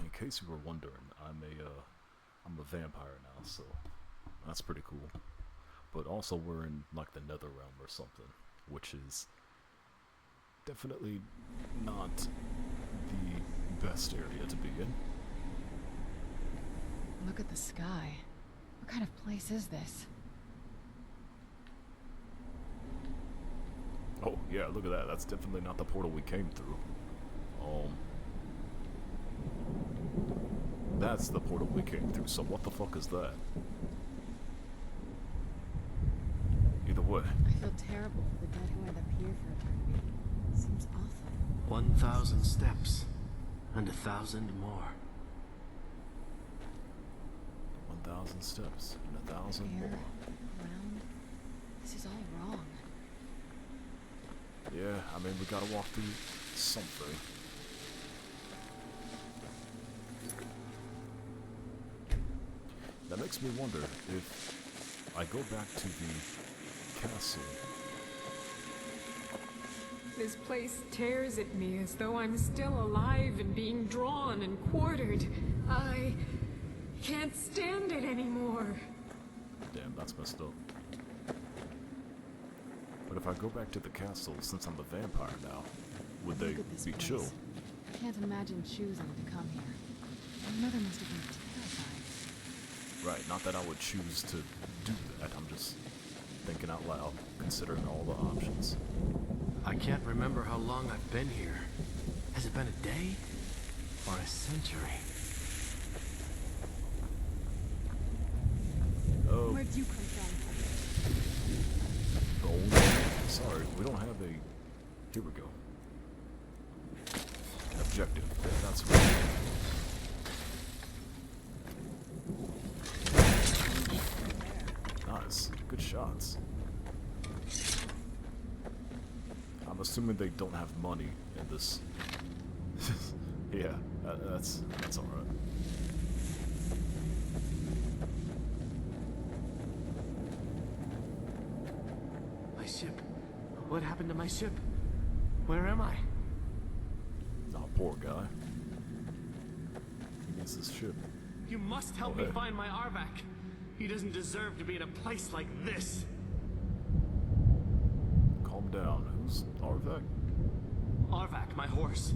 in case you were wondering, I'm a vampire now, so that's pretty cool. But also we're in like the nether realm or something, which is definitely not the best area to be in. Look at the sky. What kind of place is this? Oh yeah, look at that. That's definitely not the portal we came through. That's the portal we came through, so what the fuck is that? Either way. I feel terrible for the dead who end up here for eternity. Seems awful. 1,000 steps, and 1,000 more. 1,000 steps, and 1,000 more. Round. This is all wrong. Yeah, I mean, we gotta walk through something. That makes me wonder if I go back to the castle. This place tears at me as though I'm still alive and being drawn and quartered. I can't stand it anymore. Damn, that's messed up. But if I go back to the castle, since I'm a vampire now, would they be chill? I can't imagine choosing to come here. My mother must have been terrified. Right, not that I would choose to do that, I'm just thinking out loud, considering all the options. I can't remember how long I've been here. Has it been a day? Or a century? Oh. Where'd you come from? Oh, sorry, we don't have a... Here we go. An objective, that's right. Nice, good shots. I'm assuming they don't have money in this. Yeah, that's alright. My ship. What happened to my ship? Where am I? Oh, poor guy. He needs his ship. You must help me find my Arvak. He doesn't deserve to be in a place like this. Calm down. Who's Arvak? Arvak, my horse.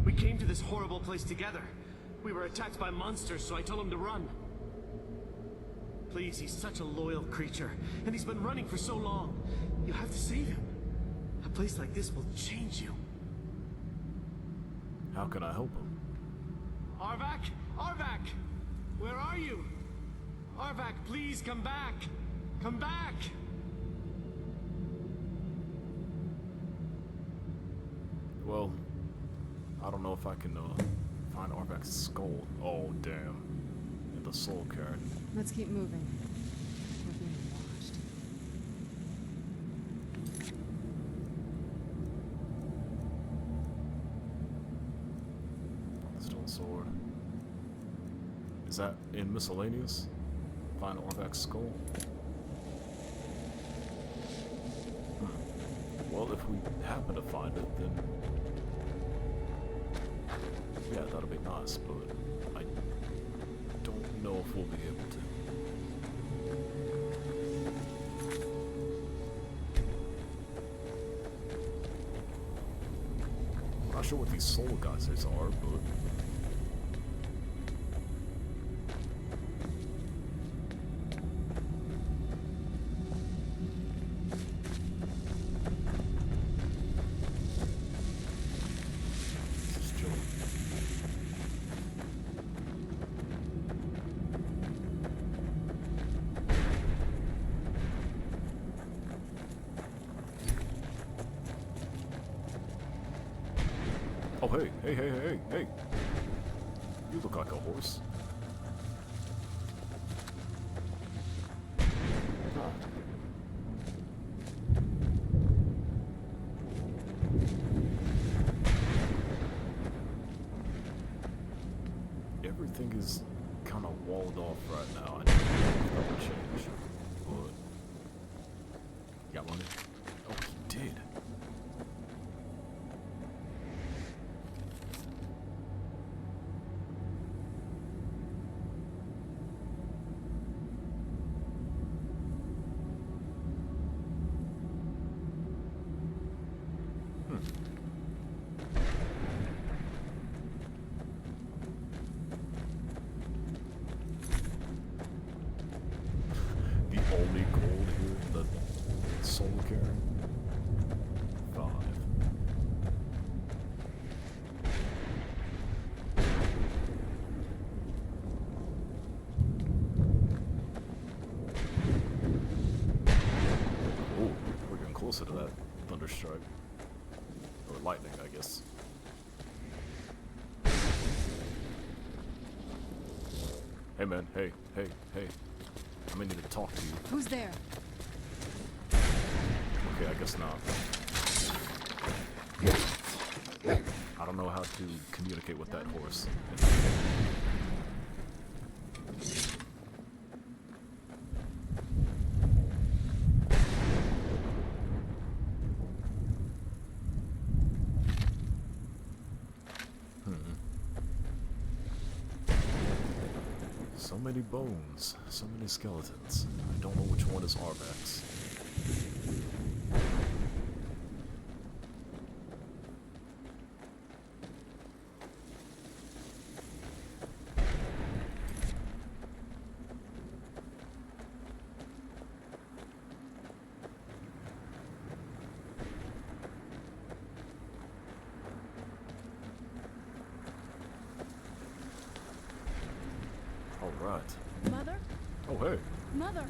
We came to this horrible place together. We were attacked by monsters, so I told him to run. Please, he's such a loyal creature, and he's been running for so long. You have to save him. A place like this will change you. How can I help him? Arvak? Arvak! Where are you? Arvak, please come back! Come back! Well, I don't know if I can find Arvak's skull. Oh, damn. In the soul Cairn. Let's keep moving. We're being watched. Stone sword. Is that in miscellaneous? Find Arvak's skull? Well, if we happen to find it, then... yeah, that'll be nice, but I don't know if we'll be able to. I'm not sure what these soul geysers are, but... Oh, hey. You look like a horse. Ah. Everything is kind of walled off right now. I don't know if that would change, but... You got money? Oh, he did. strike. Or lightning, I guess. Hey man, hey. I may need to talk to you. Who's there? Okay, I guess not. I don't know how to communicate with that horse. So many bones, so many skeletons. I don't know which one is Arvax. Alright. Mother? Oh, hey. Mother!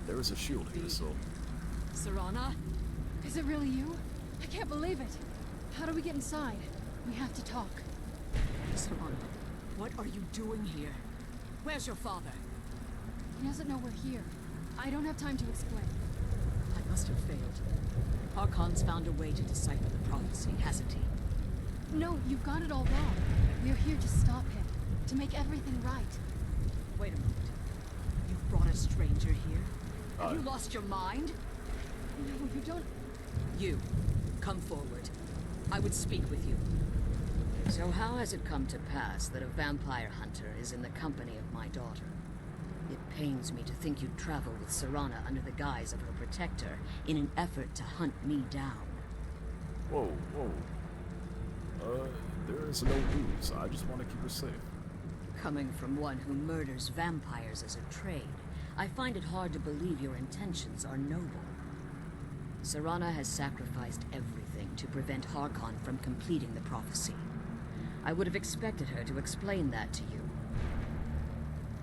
There is a shield here, so... Serana? Is it really you? I can't believe it. How do we get inside? We have to talk. Serana, what are you doing here? Where's your father? He doesn't know we're here. I don't have time to explain. I must have failed. Harkon's found a way to decipher the prophecy, hasn't he? No, you've got it all wrong. We're here to stop him. To make everything right. Wait a moment. You've brought a stranger here? Have you lost your mind? No, you don't... You, come forward. I would speak with you. So how has it come to pass that a vampire hunter is in the company of my daughter? It pains me to think you'd travel with Serana under the guise of her protector in an effort to hunt me down. Whoa. There is no ruse. I just want to keep her safe. Coming from one who murders vampires as a trade, I find it hard to believe your intentions are noble. Serana has sacrificed everything to prevent Harkon from completing the prophecy. I would have expected her to explain that to you.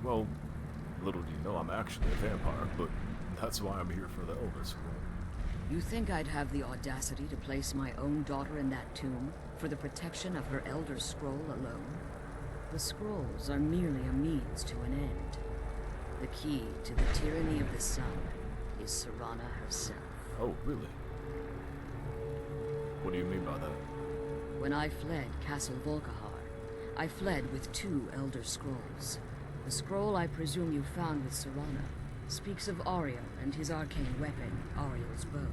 Well, little do you know, I'm actually a vampire, but that's why I'm here for the Elder Scroll. You think I'd have the audacity to place my own daughter in that tomb for the protection of her Elder Scroll alone? The scrolls are merely a means to an end. The key to the tyranny of the sun is Serana herself. Oh, really? What do you mean by that? When I fled Castle Volkihar, I fled with 2 Elder Scrolls. The scroll I presume you found with Serana speaks of Ariel and his arcane weapon, Ariel's bow.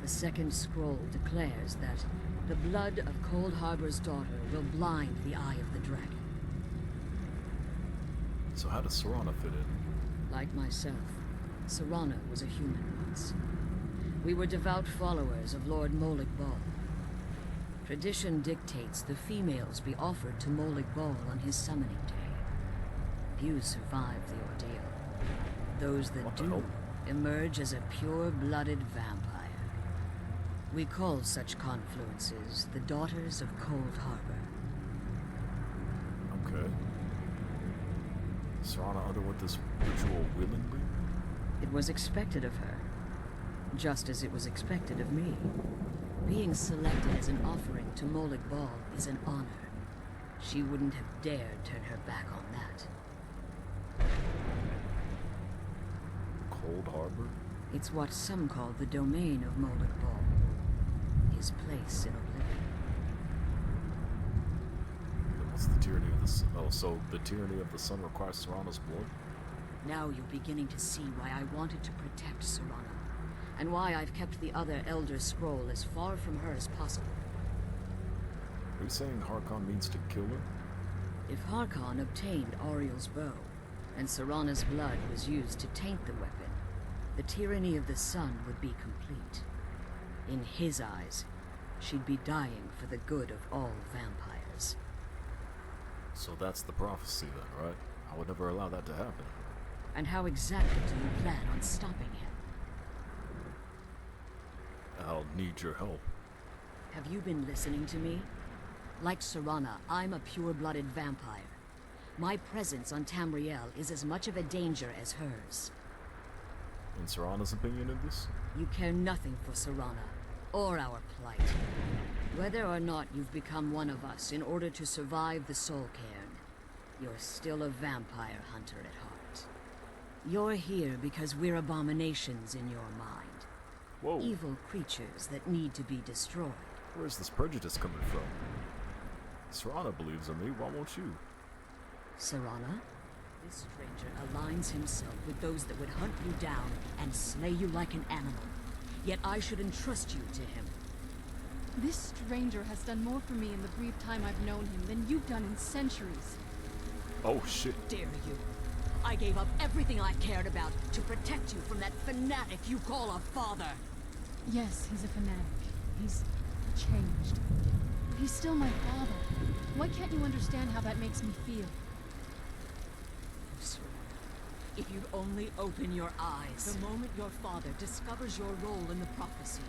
The second scroll declares that the blood of Cold Harbor's daughter will blind the eye of the dragon. So how does Serana fit in? Like myself, Serana was a human once. We were devout followers of Lord Molig Bal. Tradition dictates the females be offered to Molig Bal on his summoning day. Few survive the ordeal. Those that do emerge as a pure-blooded vampire. We call such confluences the Daughters of Cold Harbor. Okay. Serana underwent this ritual willingly? It was expected of her, just as it was expected of me. Being selected as an offering to Molig Bal is an honor. She wouldn't have dared turn her back on that. Cold Harbor? It's what some call the domain of Molig Bal. His place in oblivion. Then what's the tyranny of the sun? Oh, so the tyranny of the sun requires Serana's blood? Now you're beginning to see why I wanted to protect Serana, and why I've kept the other Elder Scroll as far from her as possible. Are you saying Harkon means to kill her? If Harkon obtained Ariel's bow, and Serana's blood was used to taint the weapon, the tyranny of the sun would be complete. In his eyes, she'd be dying for the good of all vampires. So that's the prophecy then, right? I would never allow that to happen. And how exactly do you plan on stopping him? I'll need your help. Have you been listening to me? Like Serana, I'm a pure-blooded vampire. My presence on Tamriel is as much of a danger as hers. In Serana's opinion in this? You care nothing for Serana, or our plight. Whether or not you've become one of us in order to survive the Soul Cairn, you're still a vampire hunter at heart. You're here because we're abominations in your mind. Whoa. Evil creatures that need to be destroyed. Where's this prejudice coming from? Serana believes in me, why won't you? Serana? This stranger aligns himself with those that would hunt you down and slay you like an animal. Yet I should entrust you to him. This stranger has done more for me in the brief time I've known him than you've done in centuries. Oh shit. Dare you? I gave up everything I cared about to protect you from that fanatic you call a father. Yes, he's a fanatic. He's changed. But he's still my father. Why can't you understand how that makes me feel? If you'd only open your eyes. The moment your father discovers your role in the prophecy,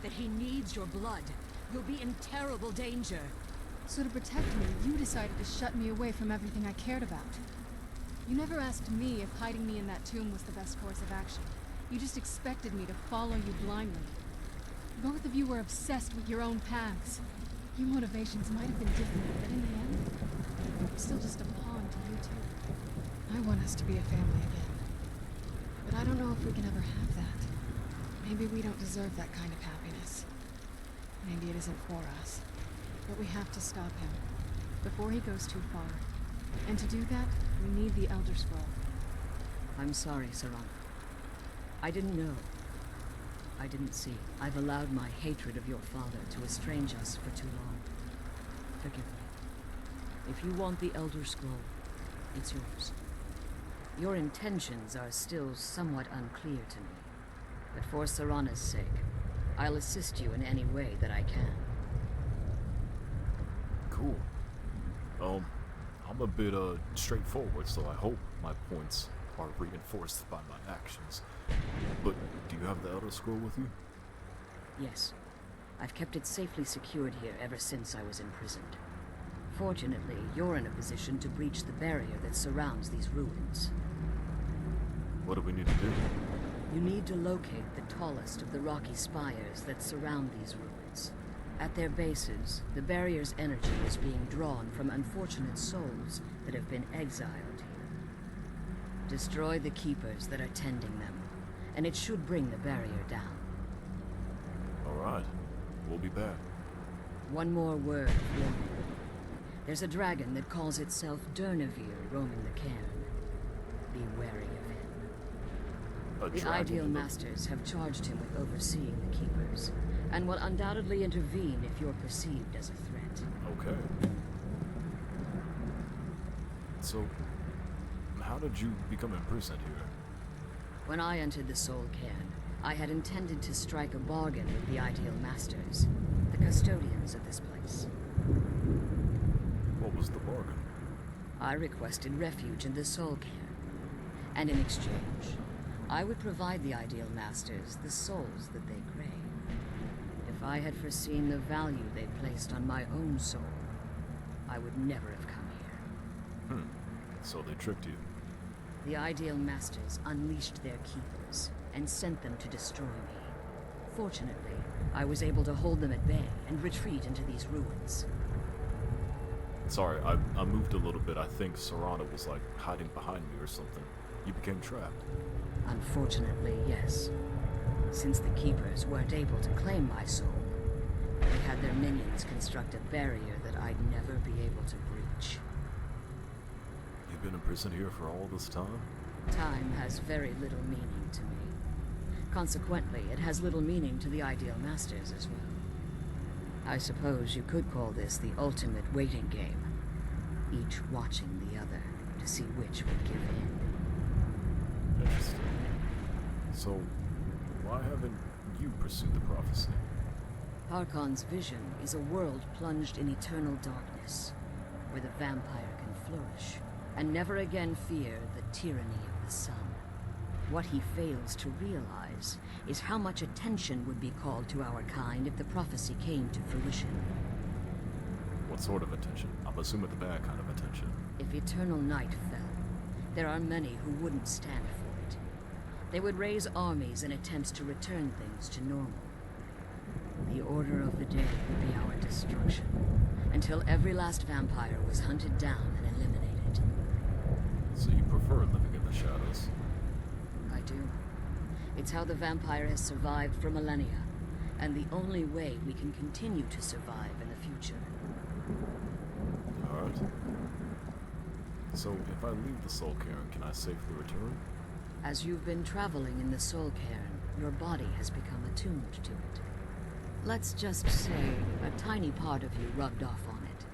that he needs your blood, you'll be in terrible danger. So to protect me, you decided to shut me away from everything I cared about. You never asked me if hiding me in that tomb was the best course of action. You just expected me to follow you blindly. Both of you were obsessed with your own paths. Your motivations might have been different, but in the end, I'm still just a pawn to you two. I want us to be a family again. But I don't know if we can ever have that. Maybe we don't deserve that kind of happiness. Maybe it isn't for us. But we have to stop him, before he goes too far. And to do that, we need the Elder Scroll. I'm sorry, Serana. I didn't know. I didn't see. I've allowed my hatred of your father to estrange us for too long. Forgive me. If you want the Elder Scroll, it's yours. Your intentions are still somewhat unclear to me. But for Serana's sake, I'll assist you in any way that I can. Cool. I'm a bit straightforward, so I hope my points are reinforced by my actions. But do you have the Elder Scroll with you? Yes. I've kept it safely secured here ever since I was imprisoned. Fortunately, you're in a position to breach the barrier that surrounds these ruins. What do we need to do? You need to locate the tallest of the rocky spires that surround these ruins. At their bases, the barrier's energy is being drawn from unfortunate souls that have been exiled here. Destroy the keepers that are tending them, and it should bring the barrier down. Alright, we'll be back. One more word of warning. There's a dragon that calls itself Durnevere roaming the Cairn. Be wary of him. The Ideal Masters have charged him with overseeing the Keepers, and will undoubtedly intervene if you're perceived as a threat. Okay. So, how did you become imprisoned here? When I entered the Soul Cairn, I had intended to strike a bargain with the Ideal Masters, the custodians of this place. What was the bargain? I requested refuge in the Soul Cairn, and in exchange, I would provide the Ideal Masters the souls that they crave. If I had foreseen the value they placed on my own soul, I would never have come here. So they tricked you. The Ideal Masters unleashed their keepers and sent them to destroy me. Fortunately, I was able to hold them at bay and retreat into these ruins. Sorry, I moved a little bit. I think Serana was like hiding behind me or something. You became trapped. Unfortunately, yes. Since the Keepers weren't able to claim my soul, they had their minions construct a barrier that I'd never be able to breach. You've been imprisoned here for all this time? Time has very little meaning to me. Consequently, it has little meaning to the Ideal Masters as well. I suppose you could call this the ultimate waiting game, each watching the other to see which would give in. Interesting. So, why haven't you pursued the prophecy? Harkon's vision is a world plunged in eternal darkness, where the vampire can flourish, and never again fear the tyranny of the sun. What he fails to realize is how much attention would be called to our kind if the prophecy came to fruition. What sort of attention? I'm assuming the bad kind of attention. If eternal night fell, there are many who wouldn't stand for it. They would raise armies in attempts to return things to normal. The order of the day would be our destruction, until every last vampire was hunted down and eliminated. So you prefer living in the shadows? I do. It's how the vampire has survived for millennia, and the only way we can continue to survive in the future. Alright. So if I leave the Soul Cairn, can I safely return? As you've been traveling in the Soul Cairn, your body has become attuned to it. Let's just say a tiny part of you rubbed off on it,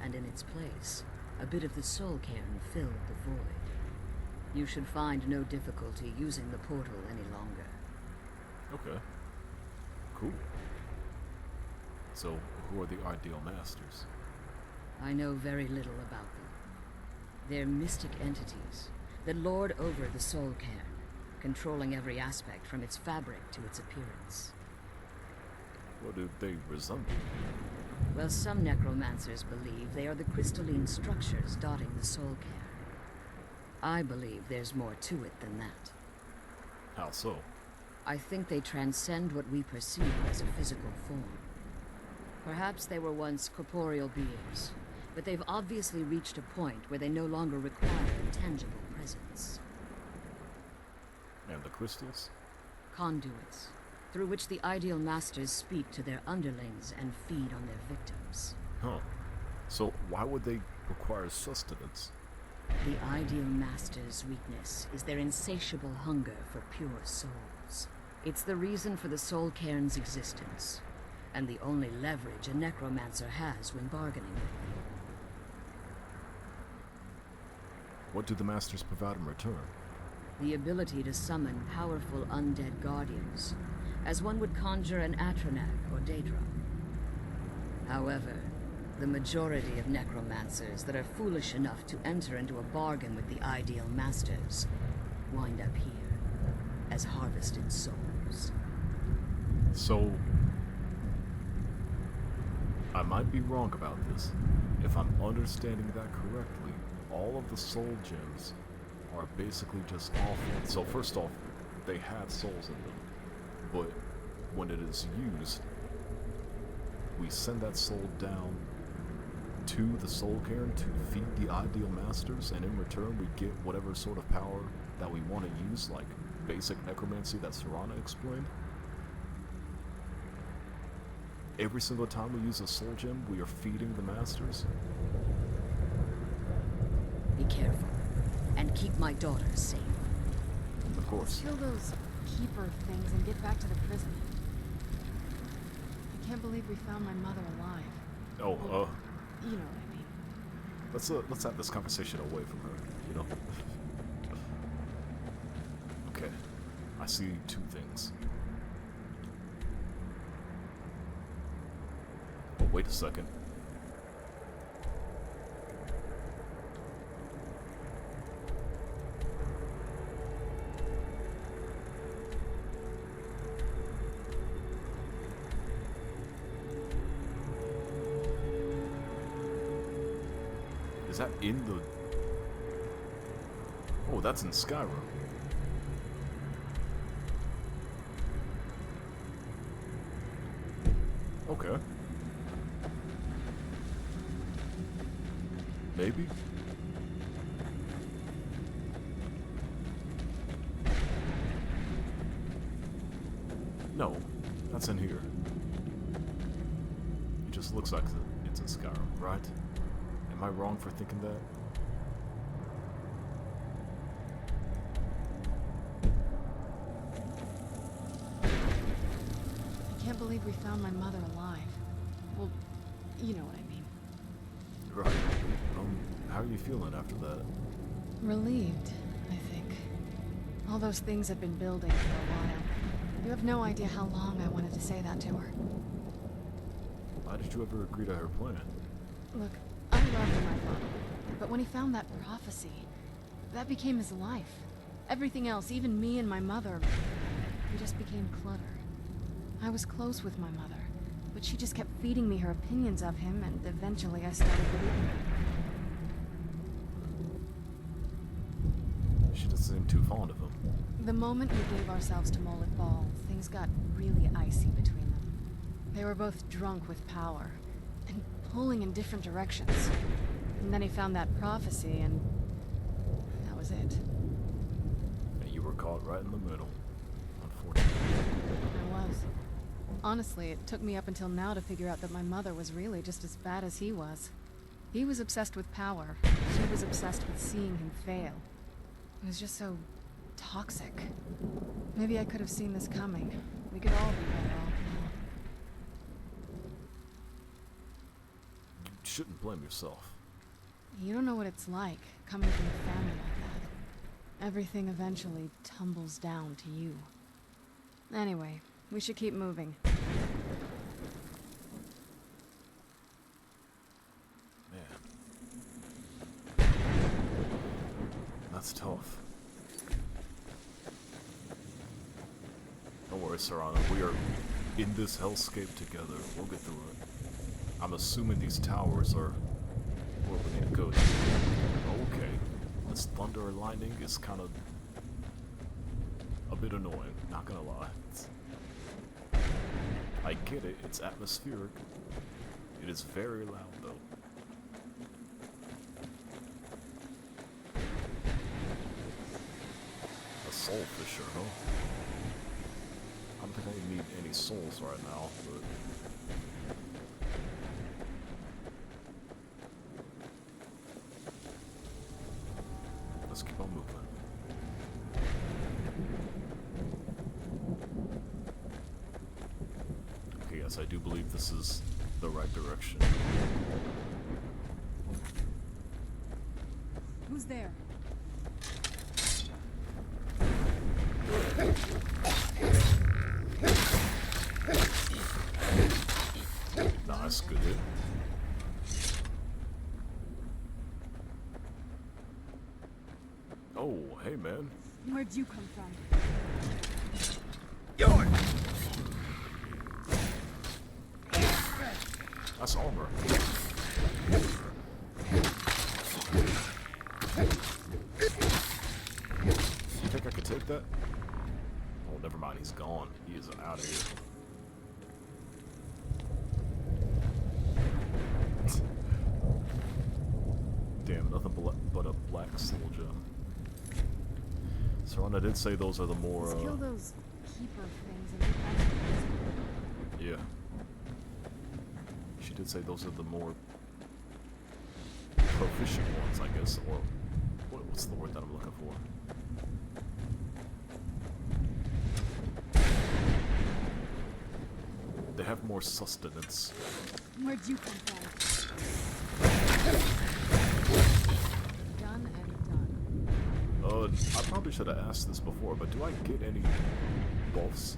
and in its place, a bit of the Soul Cairn filled the void. You should find no difficulty using the portal any longer. Okay. Cool. So, who are the Ideal Masters? I know very little about them. They're mystic entities that lord over the Soul Cairn, controlling every aspect from its fabric to its appearance. What do they resemble? Well, some necromancers believe they are the crystalline structures dotting the Soul Cairn. I believe there's more to it than that. How so? I think they transcend what we perceive as a physical form. Perhaps they were once corporeal beings, but they've obviously reached a point where they no longer require a tangible presence. And the crystals? Conduits, through which the Ideal Masters speak to their underlings and feed on their victims. Huh. So why would they require sustenance? The Ideal Masters' weakness is their insatiable hunger for pure souls. It's the reason for the Soul Cairn's existence, and the only leverage a necromancer has when bargaining with them. What do the Masters provide in return? The ability to summon powerful undead guardians, as one would conjure an Atronak or Daedra. However, the majority of necromancers that are foolish enough to enter into a bargain with the Ideal Masters wind up here as harvested souls. So, I might be wrong about this. If I'm understanding that correctly, all of the soul gems are basically just offered. So first off, they have souls in them, but when it is used, we send that soul down to the Soul Cairn to feed the Ideal Masters, and in return we get whatever sort of power that we want to use, like basic necromancy that Serana explained. Every single time we use a soul gem, we are feeding the Masters. Be careful, and keep my daughter safe. Of course. Kill those keeper things and get back to the prison. I can't believe we found my mother alive. Oh, You know what I mean. let's have this conversation away from her, you know? Okay, I see two things. Oh, wait a second. Is that in the... Oh, that's in Skyrim. Okay. Maybe? No, that's in here. It just looks like it's in Skyrim, right? Am I wrong for thinking that? I can't believe we found my mother alive. Well, you know what I mean. Right. How are you feeling after that? Relieved, I think. All those things had been building for a while. You have no idea how long I wanted to say that to her. Why did you ever agree to her plan? Look, I loved my father, but when he found that prophecy, that became his life. Everything else, even me and my mother, we just became clutter. I was close with my mother, but she just kept feeding me her opinions of him, and eventually I started believing her. She doesn't seem too fond of him. The moment we gave ourselves to Moloch Ball, things got really icy between them. They were both drunk with power, and pulling in different directions. And then he found that prophecy, and that was it. And you were caught right in the middle, unfortunately. I was. Honestly, it took me up until now to figure out that my mother was really just as bad as he was. He was obsessed with power. She was obsessed with seeing him fail. It was just so toxic. Maybe I could have seen this coming. We could all be better off now. You shouldn't blame yourself. You don't know what it's like, coming from a family like that. Everything eventually tumbles down to you. Anyway, we should keep moving. Man. That's tough. Don't worry, Serrano. We are in this hellscape together. We'll get through it. I'm assuming these towers are where we need to go to. Okay. This thunder and lightning is kind of a bit annoying, not gonna lie. I get it, it's atmospheric. It is very loud though. A soul fisher, huh? I don't think I need any souls right now, but... let's keep on moving. Okay, yes, I do believe this is the right direction. Who's there? Nice, good hit. Oh, hey man. Where'd you come from? That's armor. You think I could take that? Oh, never mind, he's gone. He is out of here. Damn, nothing but a black soul gem. Serrana did say those are the more, Let's kill those keeper things and get back to the yeah. She did say those are the more proficient ones, I guess, or what's the word that I'm looking for? They have more sustenance. Where'd you come from? Done and done. I probably should have asked this before, but do I get any buffs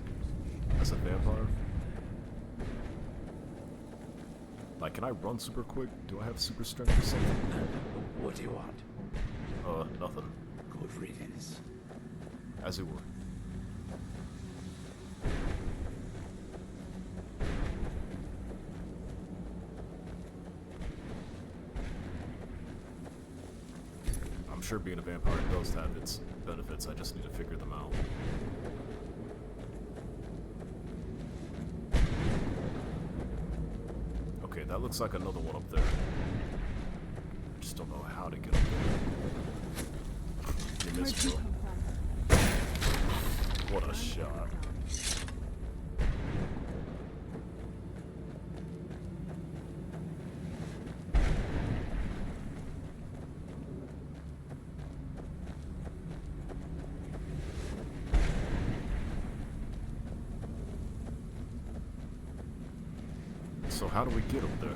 as a vampire? Like, can I run super quick? Do I have super strength or something? What do you want? Nothing. Good riddance. As you were. I'm sure being a vampire does have its benefits, I just need to figure them out. Okay, that looks like another one up there. I just don't know how to get up there. You Where'd missed, you bro. come from? What a shot. So how do we get up there?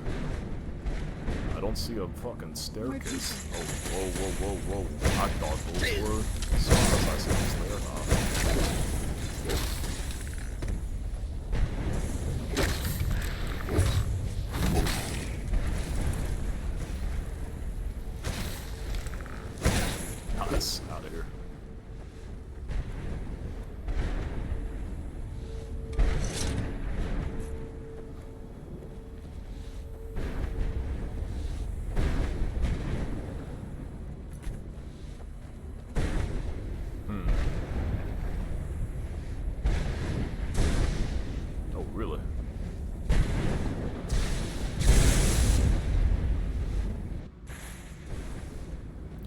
I don't see a fucking staircase. Oh, whoa, whoa, whoa, whoa. I thought those were stars. I see this there. Nice. Out of here.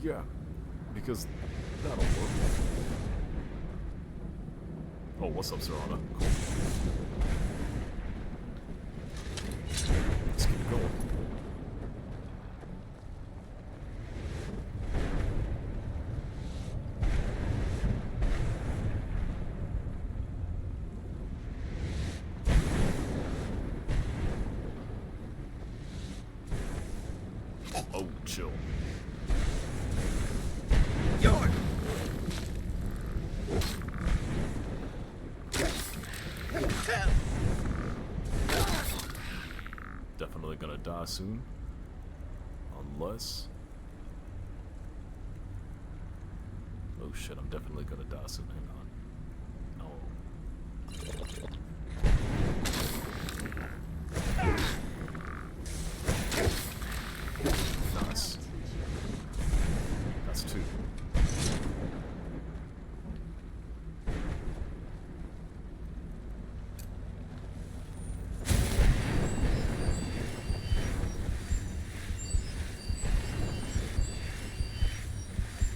Yeah, because that'll work. Oh, what's up, Serana? Cool. Let's keep it going. Oh, chill. Definitely gonna die soon. Unless... Oh shit, I'm definitely gonna die soon. Hang on. No. Nice. That's two.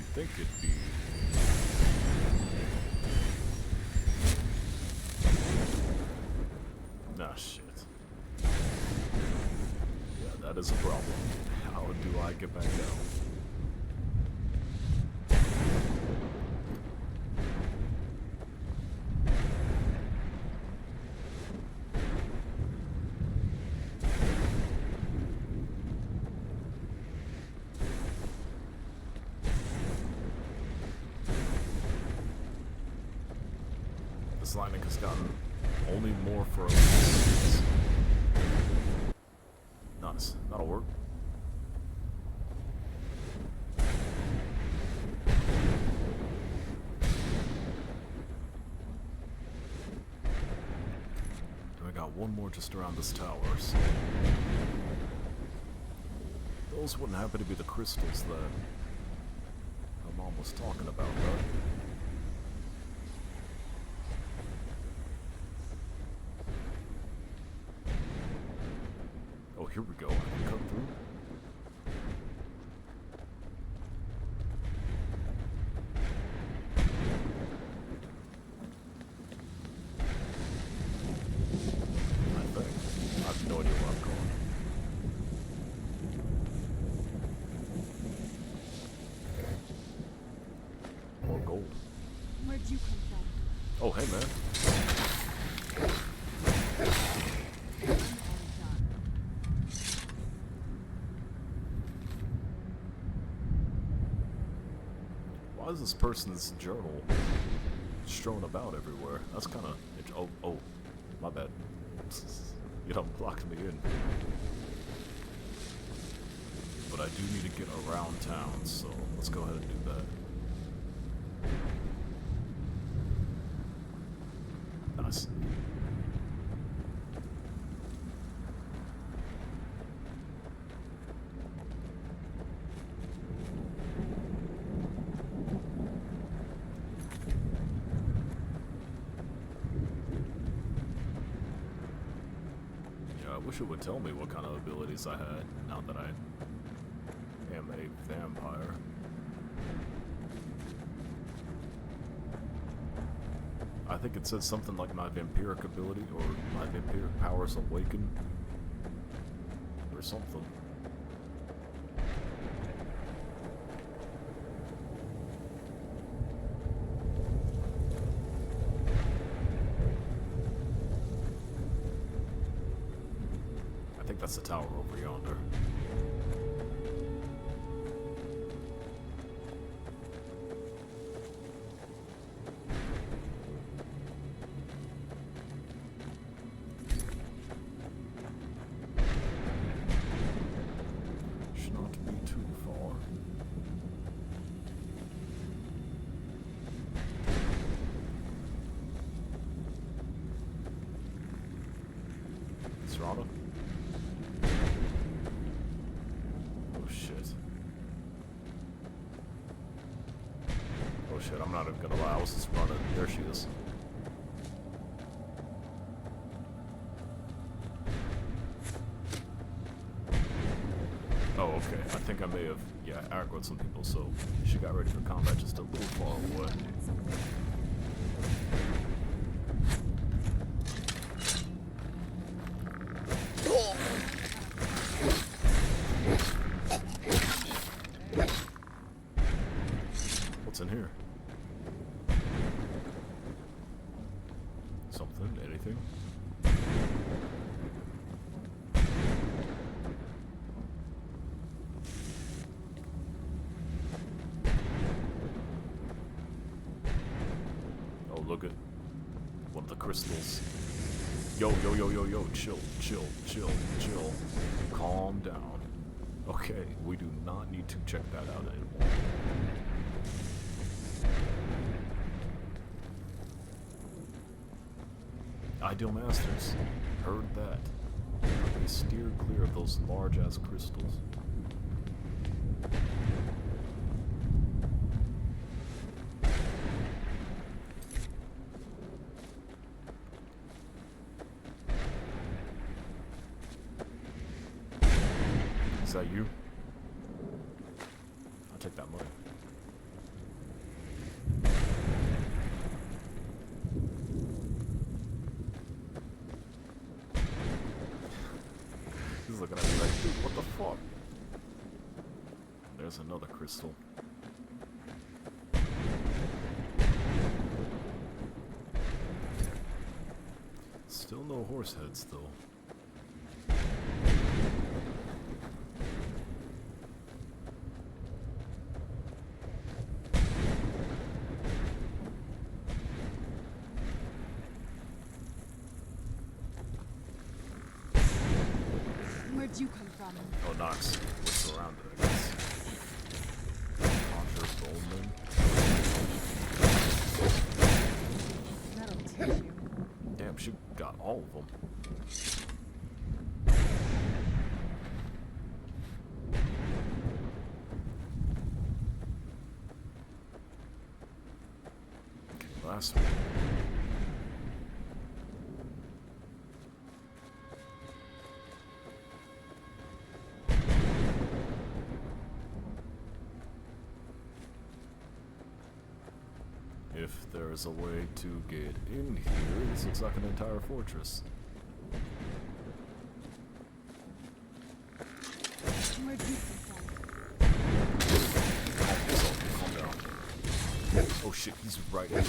I think it'd be... Nah, shit. Yeah, that is a problem. How do I get back down? This lightning has gotten only more for us. Nice. That'll work. And I got one more just around this tower, so... Those wouldn't happen to be the crystals that my mom was talking about, right? Oh, here we go. I can cut through. I think. I have no idea where I'm going. More gold. Where'd you come from? Oh, hey, man. Why is this person's journal strewn about everywhere? That's kind of... Oh, my bad. You know, blocked me in. But I do need to get around town, so let's go ahead and do that. Nice. I wish it would tell me what kind of abilities I had, now that I am a vampire. I think it said something like my vampiric ability, or my vampiric powers awaken, or something. I think that's the tower over yonder. Should not be too far. Serana? Oh shit, I'm not even gonna lie, I was just running. There she is. Oh, Okay, I think I may have, yeah, aggroed some people, so she got ready for combat just a little far away. What's in here? Something? Anything? Oh, look at one of the crystals. Yo, chill. Calm down. Okay, we do not need to check that out anymore. Ideal Masters. Heard that. They steer clear of those large-ass crystals. Is that you? I'll take that money. He's looking at me like, dude, what the fuck? There's another crystal. Still no horse heads, though. Where'd you come from? Oh, Nox. What's around it, I guess. Conjure Bowman. That'll teach you. Damn, she got all of them. Okay, last one. If there is a way to get in here, this looks like an entire fortress. Where'd you come from? Calm down. Oh shit, he's right in there.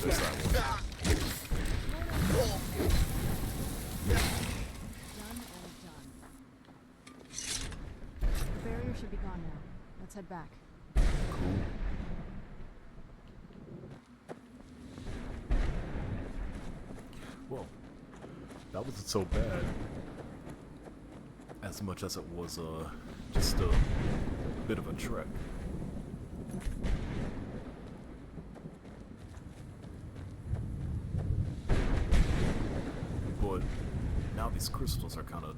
There's that one. Done and done. The barrier should be gone now. Let's head back. Cool. Well, that wasn't so bad. As much as it was just a bit of a trek. But now these crystals are kind of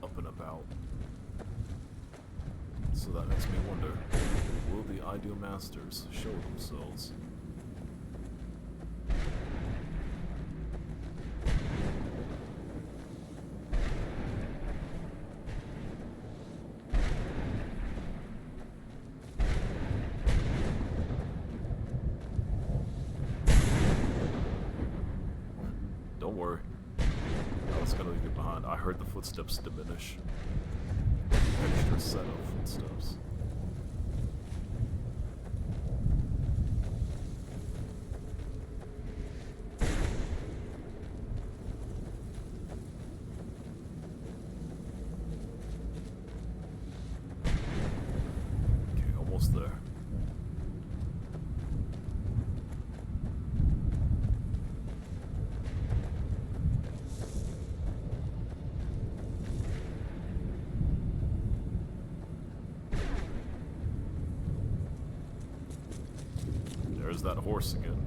up and about. So that makes me wonder, will the Ideal Masters show themselves? Don't worry. I was gonna leave you behind. I heard the footsteps diminish. Extra set of footsteps. Okay, almost there. There's that horse again.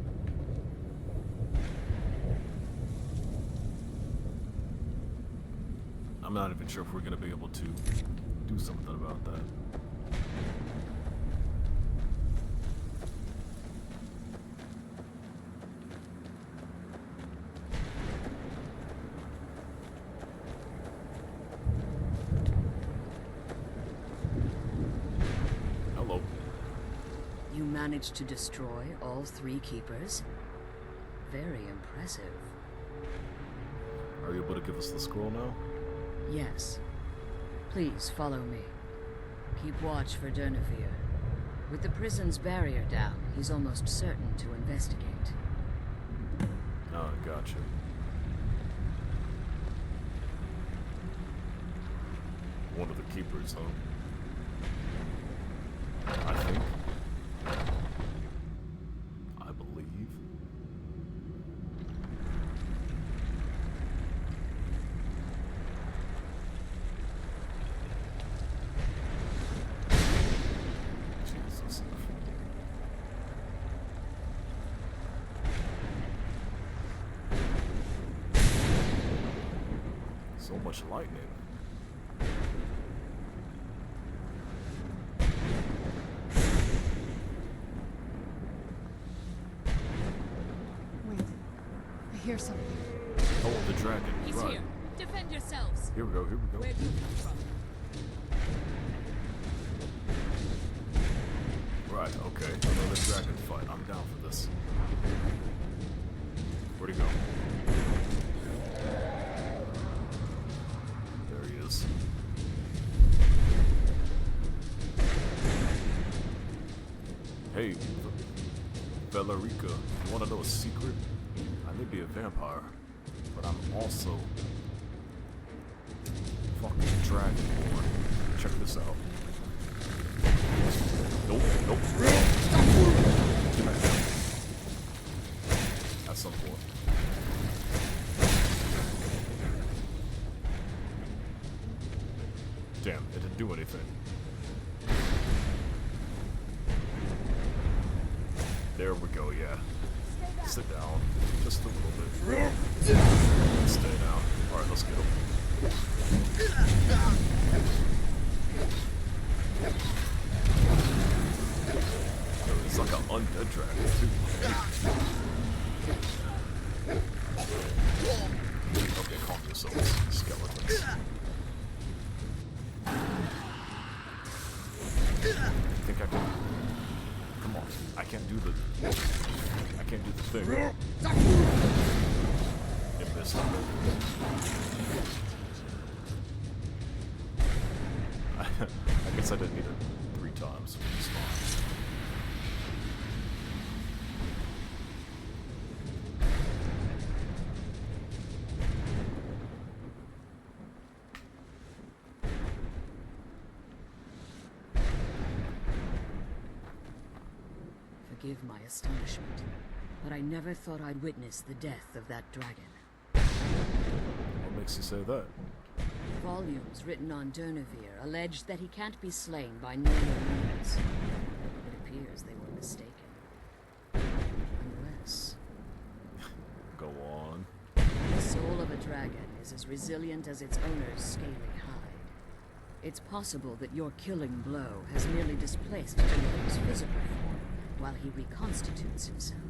I'm not even sure if we're going to be able to do do something about that. Hello. You managed to destroy all 3 keepers? Very impressive. Are you able to give us the scroll now? Yes. Please follow me. Keep watch for Durnevere. With the prison's barrier down, he's almost certain to investigate. Oh, gotcha. One of the keepers, huh? I think. I believe. Jesus. So much lightning. Wait. I hear something. Oh, the dragon. He's right. here. Defend yourselves. Here we go, here we go. Where'd you come from? Right, okay. Another dragon fight. I'm down for this. Where'd he go? There he is. Hey, Valerica, you wanna know a secret? I may be a vampire, but I'm also fucking dragonborn. Check this out. Nope, nope. Get back down. At some point. Damn, it didn't do anything. There we go, yeah. Sit down. Just a little bit. Stay down. Alright, let's get him. It's like an undead dragon, too. Okay, calm yourselves, skeletons. I think I can... Come on, I can't do the... I can't do the thing. It missed. I guess I didn't need it 3 times. It's fine. Forgive my astonishment, but I never thought I'd witness the death of that dragon. What makes you say that? Volumes written on Durnevere allege that he can't be slain by normal means. It appears they were mistaken. Unless... Go on. the soul of a dragon is as resilient as its owner's scaly hide. It's possible that your killing blow has merely displaced Durnevere's physical form while he reconstitutes himself.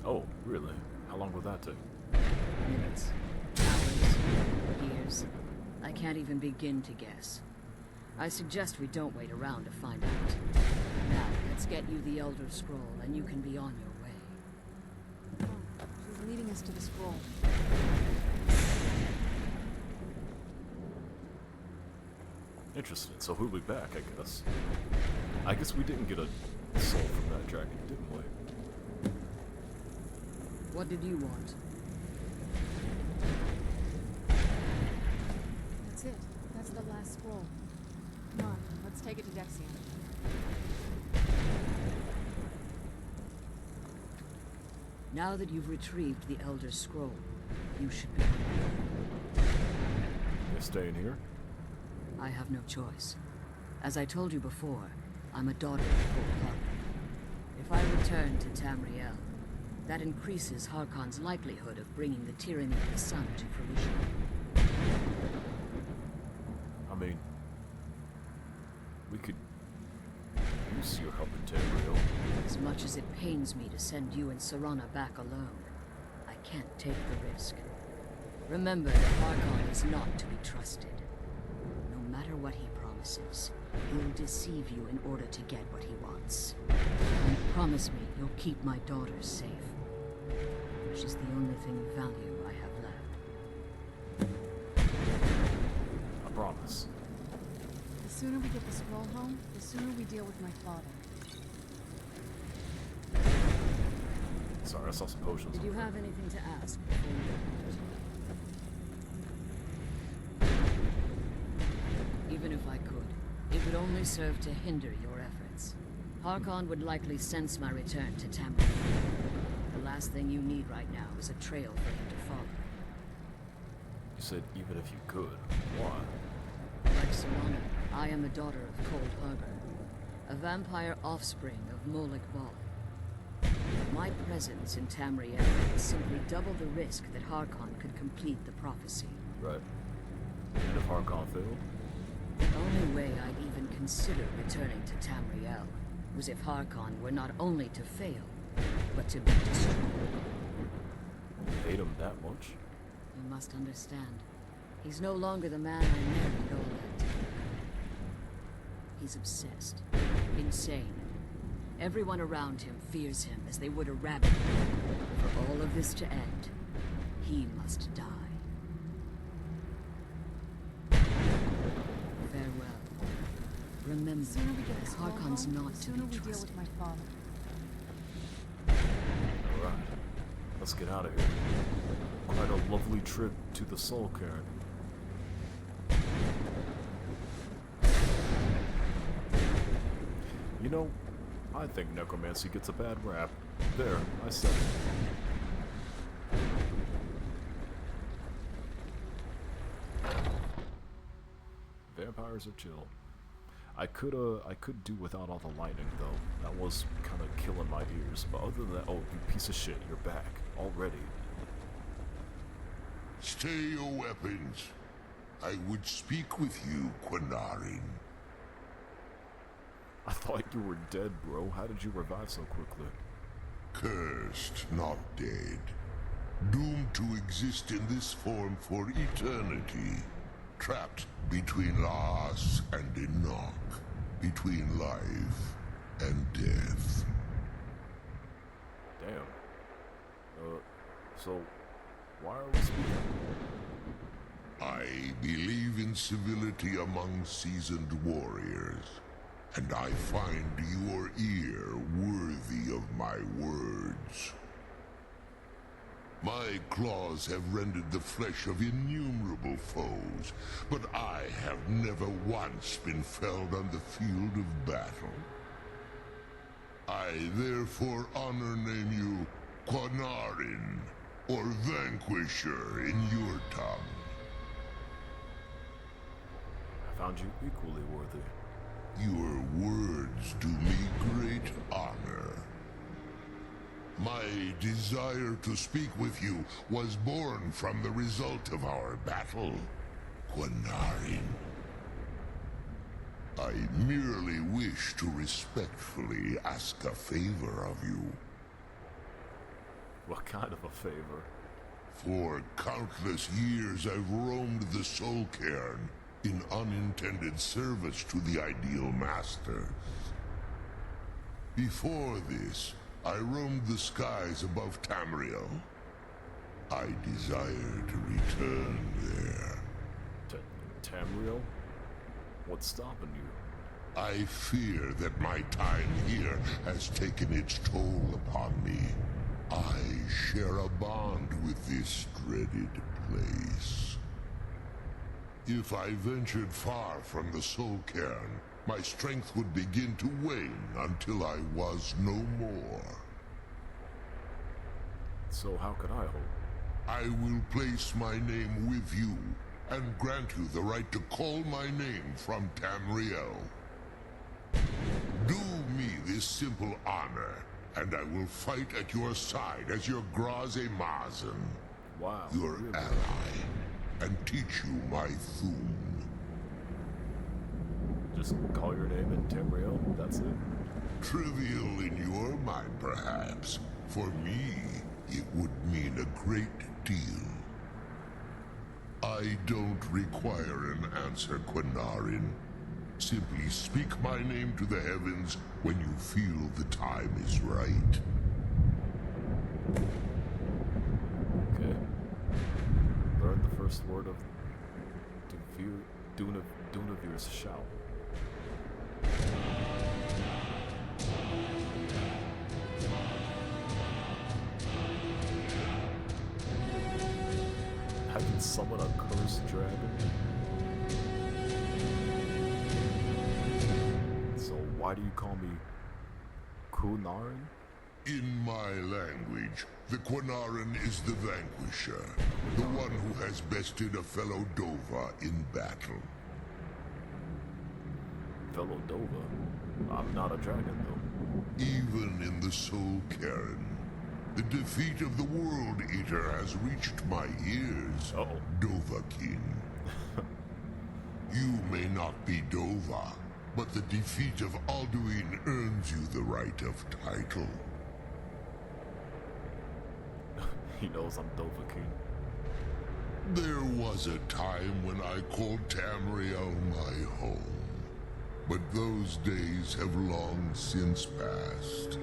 Oh, really? How long will that take? Minutes, hours, years. I can't even begin to guess. I suggest we don't wait around to find out. Now, let's get you the Elder Scroll and you can be on your way. Oh, she's leading us to the scroll. Interesting. So who'll be back, I guess? I guess we didn't get a soul from that dragon, didn't we? What did you want? That's it. That's the last scroll. Come on, let's take it to Dexion. Now that you've retrieved the Elder Scroll, you should be... You're staying here? I have no choice. As I told you before, I'm a daughter of Volkar. If I return to Tamriel, that increases Harkon's likelihood of bringing the tyranny of the sun to fruition. I mean, We could use your help in Tamriel. As much as it pains me to send you and Serana back alone, I can't take the risk. Remember that Harkon is not to be trusted. No matter what he promises, he'll deceive you in order to get what he wants. And promise me you'll keep my daughters safe. She's the only thing of value I have left. I promise. The sooner we get the scroll home, the sooner we deal with my father. Sorry, I saw some potions. Did you over have there. anything to ask before you depart? Even if I could, it would only serve to hinder your efforts. Harkon would likely sense my return to Tamriel. The last thing you need right now is a trail for him to follow. You said even if you could. Why? Like Serana, I am a daughter of Cold Harbor, a vampire offspring of Molik Bal. My presence in Tamriel would simply double the risk that Harkon could complete the prophecy. Right. And if Harkon failed? The only way I'd even consider returning to Tamriel was if Harkon were not only to fail, but to be destroyed. You hate him that much? You must understand, he's no longer the man I married all that time. He's obsessed, insane. Everyone around him fears him as they would a rabbit. For all of this to end, he must die. Farewell. Remember, The sooner we get the scroll Harkon's home, not the to sooner be we deal trusted. with my father. Alright. Let's get out of here. Quite a lovely trip to the Soul Cairn. You know, I think necromancy gets a bad rap. There, I said it. Vampires are chill. I could do without all the lightning though. That was kind of killing my ears. But other than that, oh, you piece of shit, you're back already. Stay your weapons. I would speak with you, Quinarin. I thought you were dead, bro. How did you revive so quickly? Cursed, not dead. Doomed to exist in this form for eternity. Trapped between Laas and Enoch. Between life and death. Damn. So, why are we speaking? I believe in civility among seasoned warriors. And I find your ear worthy of my words. My claws have rended the flesh of innumerable foes, but I have never once been felled on the field of battle. I therefore honor name you Quinarin, or Vanquisher in your tongue. I found you equally worthy. Your words do me great honor. My desire to speak with you was born from the result of our battle, Quinarin. I merely wish to respectfully ask a favor of you. What kind of a favor? For countless years I've roamed the Soul Cairn in unintended service to the ideal masters. Before this, I roamed the skies above Tamriel. I desire to return there. Tamriel? What's stopping you? I fear that my time here has taken its toll upon me. I share a bond with this dreaded place. If I ventured far from the Soul Cairn, my strength would begin to wane until I was no more. So how could I hope? I will place my name with you, and grant you the right to call my name from Tamriel. Do me this simple honor, and I will fight at your side as your Graze Mazen, Wow. your really? ally, and teach you my Thum. just call your name in Tamriel, that's it? Trivial in your mind, perhaps. For me, it would mean a great deal. I don't require an answer, Quinarin. Simply speak my name to the heavens when you feel the time is right. Okay. Learn the first word of Dunavir's shout. I can summon a cursed dragon. So why do you call me Quinarin? In my language, the Quinarin is the vanquisher, the one who has bested a fellow Dova in battle. Fellow Dova? I'm not a dragon, though. Even in the Soul Cairn, the defeat of the World Eater has reached my ears, Uh-oh. Dovahkiin. You may not be Dova, but the defeat of Alduin earns you the right of title. He knows I'm Dovahkiin. There was a time when I called Tamriel my home, but those days have long since passed.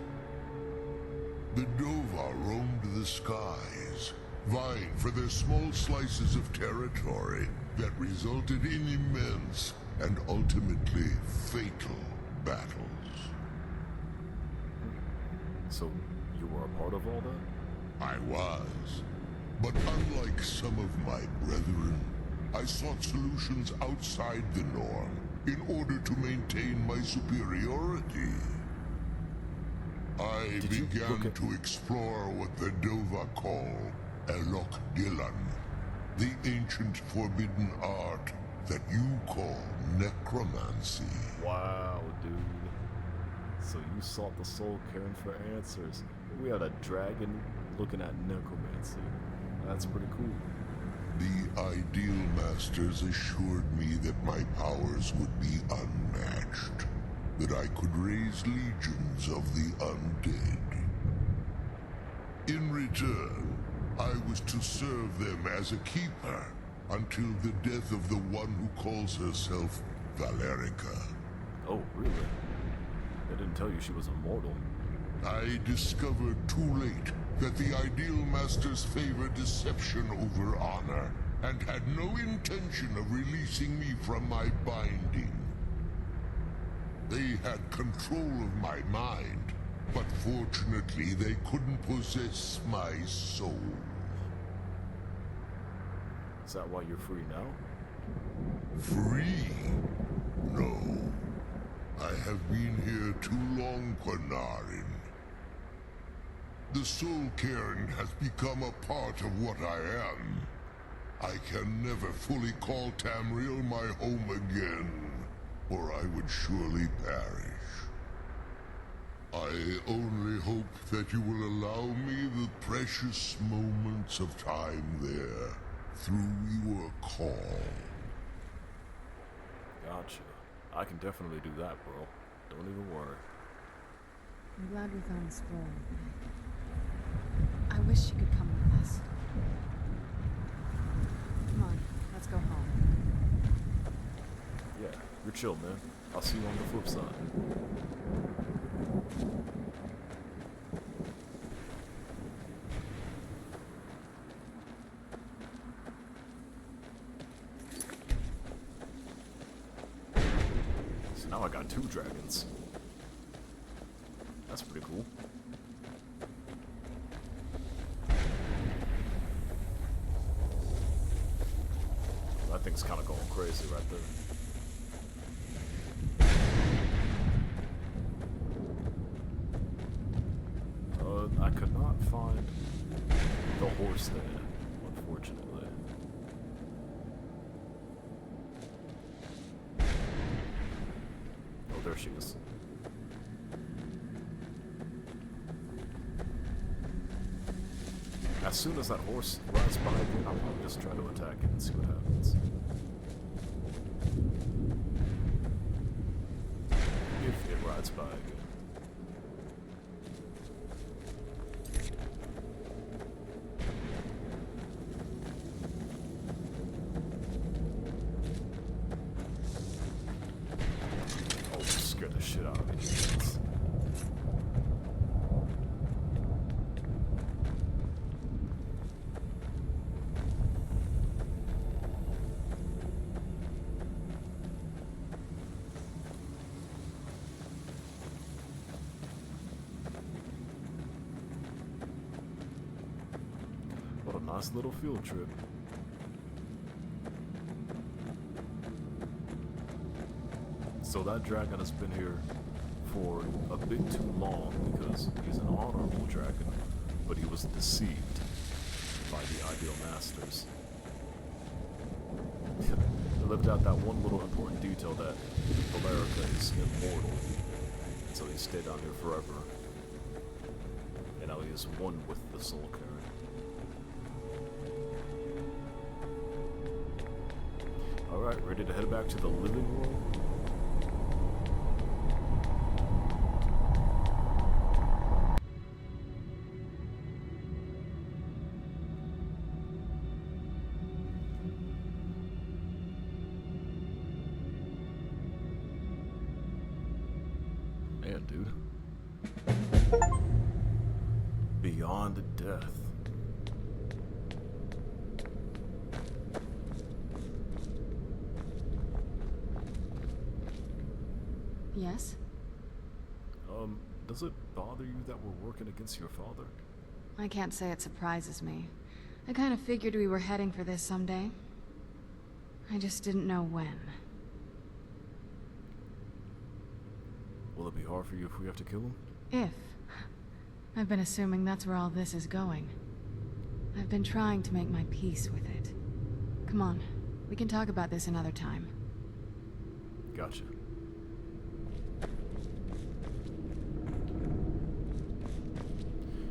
The Dova roamed the skies, vying for their small slices of territory that resulted in immense and ultimately fatal battles. So, you were a part of all that? I was. But unlike some of my brethren, I sought solutions outside the norm in order to maintain my superiority. I Did you began look at- to explore what the Dova call Elok Dylan, the ancient forbidden art that you call necromancy. Wow, dude. So you sought the Soul Cairn for answers. We had a dragon looking at necromancy. That's pretty cool. The Ideal Masters assured me that my powers would be unmatched, that I could raise legions of the undead. In return, I was to serve them as a keeper until the death of the one who calls herself Valerica. Oh, really? They didn't tell you she was immortal. I discovered too late that the Ideal Masters favor deception over honor, and had no intention of releasing me from my binding. They had control of my mind, but fortunately they couldn't possess my soul. Is that why you're free now? Free? No. I have been here too long, Quinarin. The Soul Cairn has become a part of what I am. I can never fully call Tamriel my home again, or I would surely perish. I only hope that you will allow me the precious moments of time there, through your call. Gotcha. I can definitely do that, bro. Don't even worry. I'm glad we found the scroll. I wish you could come with us. Come on, let's go home. Yeah, you're chill, man. I'll see you on the flip side. So now I got 2 dragons. That's pretty cool. That thing's kind of going crazy right there. I could not find the horse there, unfortunately. Oh, there she is. As soon as that horse rides by me, I'm gonna just try to attack it and see what happens. That's bag. Oh, scared the shit out of me. What a nice little field trip. So that dragon has been here for a bit too long because he's an honorable dragon, but he was deceived by the Ideal Masters. They left out that one little important detail that Valerica is immortal, so he stayed down here forever. And now he is one with the Soul Cairn. Alright, ready to head back to the living world? Man, dude. Beyond death. Yes? Does it bother you that we're working against your father? I can't say it surprises me. I kind of figured we were heading for this someday. I just didn't know when. Will it be hard for you if we have to kill him? If. I've been assuming that's where all this is going. I've been trying to make my peace with it. Come on, we can talk about this another time. Gotcha.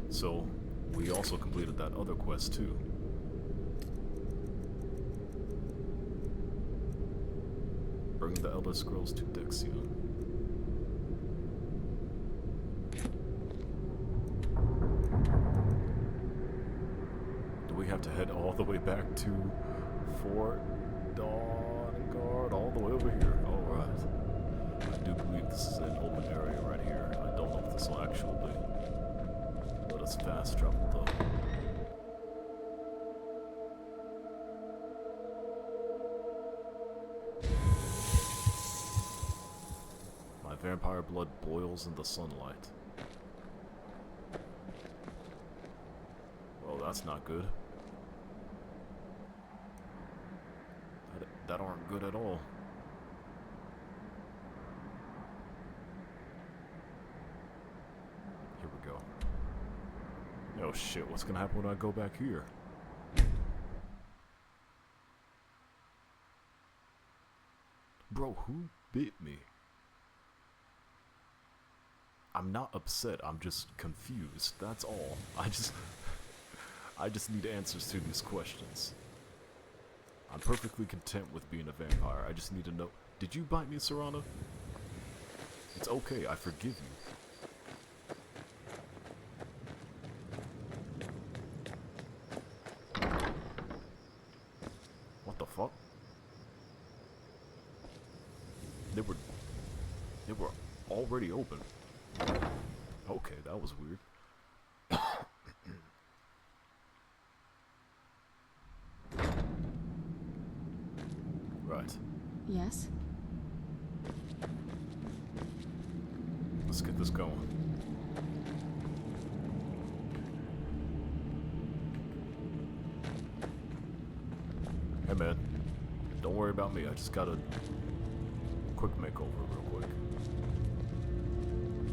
So, we also completed that other quest too. Bring the Elder Scrolls to Dexia. Do we have to head all the way back to Fort Dawnguard? All the way over here? Alright. I do believe this is an open area right here. I don't know if this will actually let us fast travel though. My vampire blood boils in the sunlight. Well, that's not good. That aren't good at all. Here we go. Oh shit, what's gonna happen when I go back here? Bro, who bit me? I'm not upset, I'm just confused, that's all. I just need answers to these questions. I'm perfectly content with being a vampire, I just need to know. Did you bite me, Serana? It's okay, I forgive you. What the fuck? They were already open. Okay, that was weird. Right. Yes? Let's get this going. Hey man, don't worry about me, I just got a quick makeover real quick.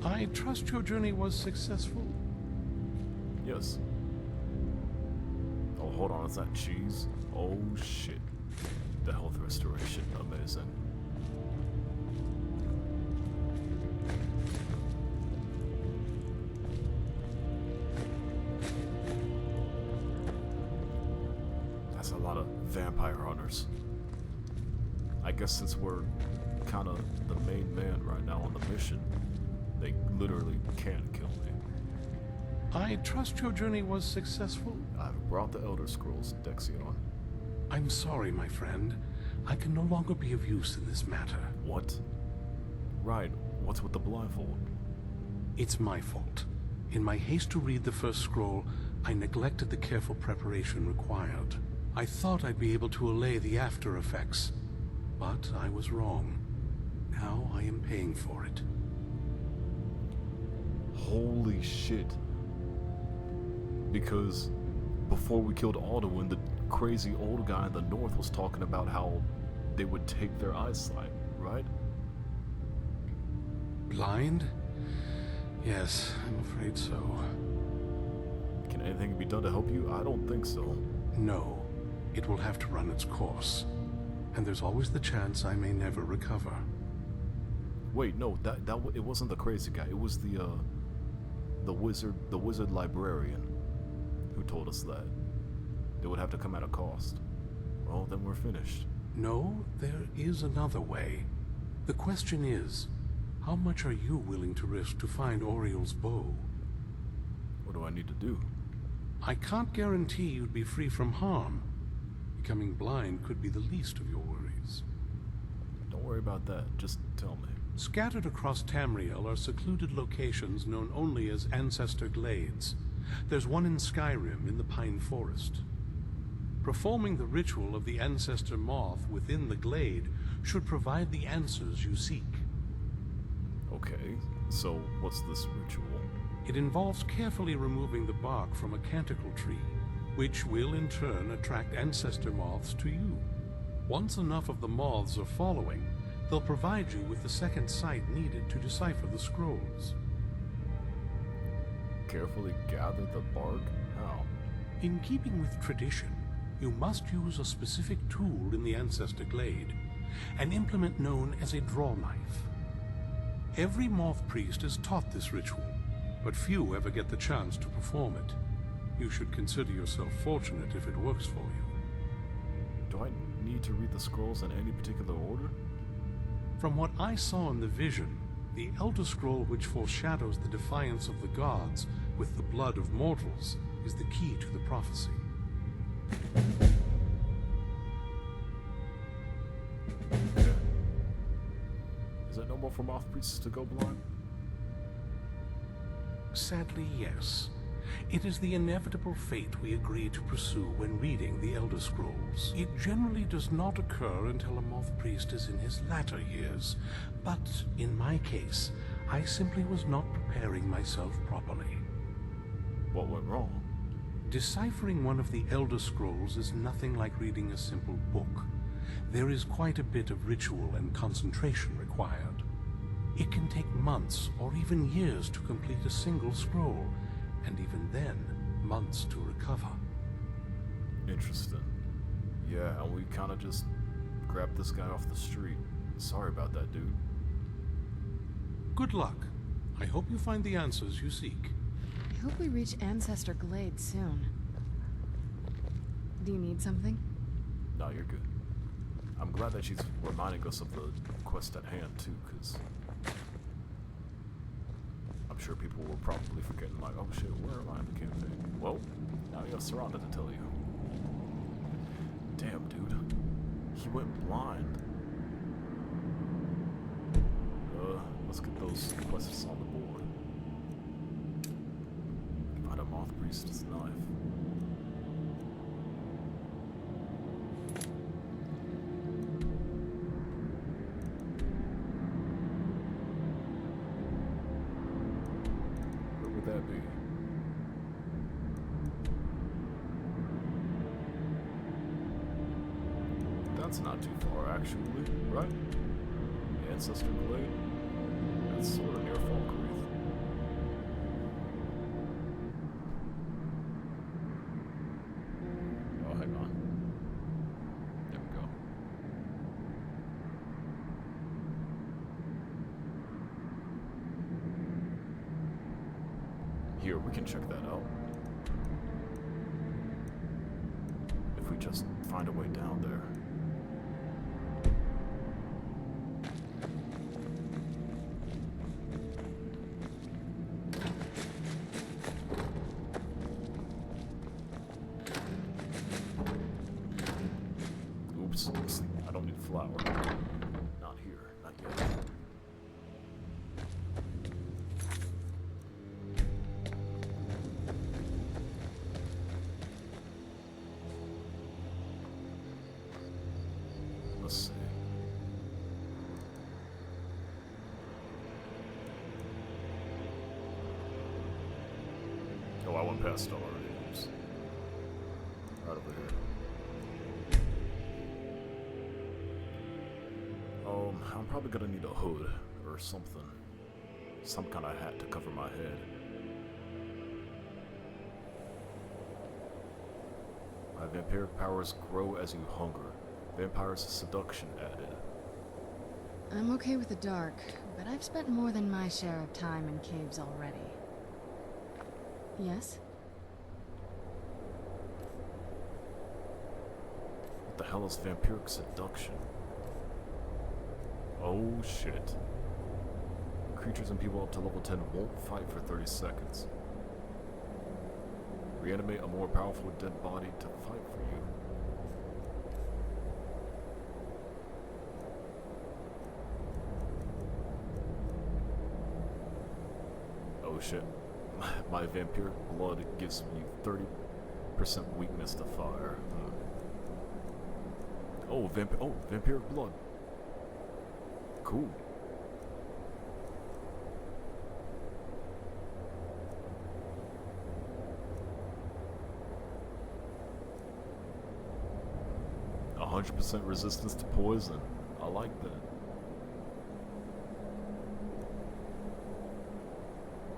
I trust your journey was successful. Yes. Oh, hold on, is that cheese? Oh shit. The health restoration, amazing. That's a lot of vampire hunters. I guess since we're kind of the main man right now on the mission, They literally can't kill me. I trust your journey was successful. I've brought the Elder Scrolls, Dexion. I'm sorry, my friend. I can no longer be of use in this matter. What? Right, what's with the blindfold? It's my fault. In my haste to read the first scroll, I neglected the careful preparation required. I thought I'd be able to allay the after effects, but I was wrong. Now I am paying for it. Holy shit. Because before we killed Alduin, the crazy old guy in the north was talking about how they would take their eyesight, right? Blind? Yes, I'm afraid so. Can anything be done to help you? I don't think so. No. It will have to run its course. And there's always the chance I may never recover. Wait, no, it wasn't the crazy guy. It was the wizard librarian who told us that. It would have to come at a cost. Well, then we're finished. No, there is another way. The question is, how much are you willing to risk to find Oriel's bow? What do I need to do? I can't guarantee you'd be free from harm. Becoming blind could be the least of your worries. Don't worry about that. Just tell me. Scattered across Tamriel are secluded locations known only as Ancestor Glades. There's one in Skyrim in the Pine Forest. Performing the ritual of the Ancestor Moth within the glade should provide the answers you seek. Okay, so what's this ritual? It involves carefully removing the bark from a canticle tree, which will in turn attract ancestor moths to you. Once enough of the moths are following, they'll provide you with the second sight needed to decipher the scrolls. Carefully gather the bark? How? In keeping with tradition, you must use a specific tool in the Ancestor Glade, an implement known as a draw knife. Every moth priest is taught this ritual, but few ever get the chance to perform it. You should consider yourself fortunate if it works for you. Do I need to read the scrolls in any particular order? From what I saw in the vision, the Elder Scroll which foreshadows the defiance of the gods with the blood of mortals is the key to the prophecy. Okay. Is it normal for moth priests to go blind? Sadly, yes. It is the inevitable fate we agree to pursue when reading the Elder Scrolls. It generally does not occur until a moth priest is in his latter years, but in my case, I simply was not preparing myself properly. What went wrong? Deciphering one of the Elder Scrolls is nothing like reading a simple book. There is quite a bit of ritual and concentration required. It can take months or even years to complete a single scroll, and even then, months to recover. Interesting. Yeah, and we kind of just grabbed this guy off the street. Sorry about that, dude. Good luck. I hope you find the answers you seek. I hope we reach Ancestor Glade soon. Do you need something? No, you're good. I'm glad that she's reminding us of the quest at hand, too, because I'm sure people were probably forgetting, like, oh shit, where am I in the campaign? Well, now you have Serana to tell you. Damn, dude. He went blind. Let's get those quests on the board. Find a moth priest's knife. Where would that be? That's not too far, actually, right? Ancestor Glade? That's sort of near Falkreath. Oh, hang on. There we go. Here, we can check that out. If we just find a way down there. I went past it already. Oops. Right over here. I'm probably gonna need a hood or something. Some kind of hat to cover my head. My vampiric powers grow as you hunger. Vampires seduction added. I'm okay with the dark, but I've spent more than my share of time in caves already. Yes? What the hell is vampiric seduction? Oh shit. Creatures and people up to level 10 won't fight for 30 seconds. Reanimate a more powerful dead body to fight for you. Oh shit. My vampiric blood gives me 30% weakness to fire. Oh, vampiric blood. Cool. A 100% resistance to poison. I like that.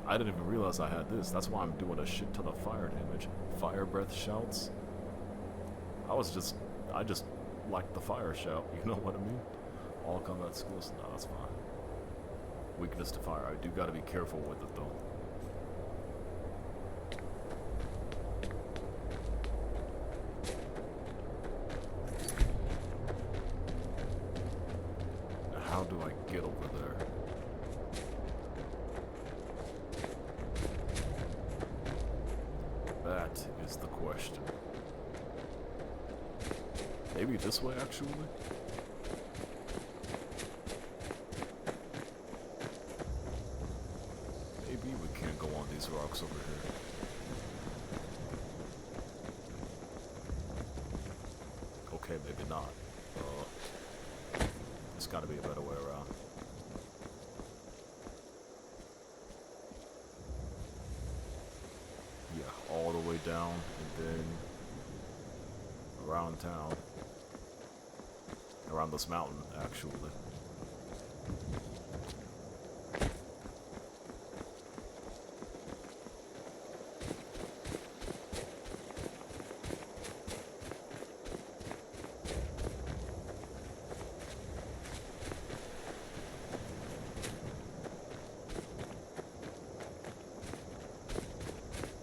I didn't even realize I had this. That's why I'm doing a shit ton of fire damage. Fire breath shouts. I just like the fire shout, you know what I mean? All combat skills? No, that's fine. Weakness to fire. I do gotta be careful with it though. Now, how do I get over there? That is the question. Maybe this way, actually? Maybe we can't go on these rocks over here. Okay, maybe not. There's gotta be a better way around. Yeah, all the way down and then around town. Around this mountain, actually.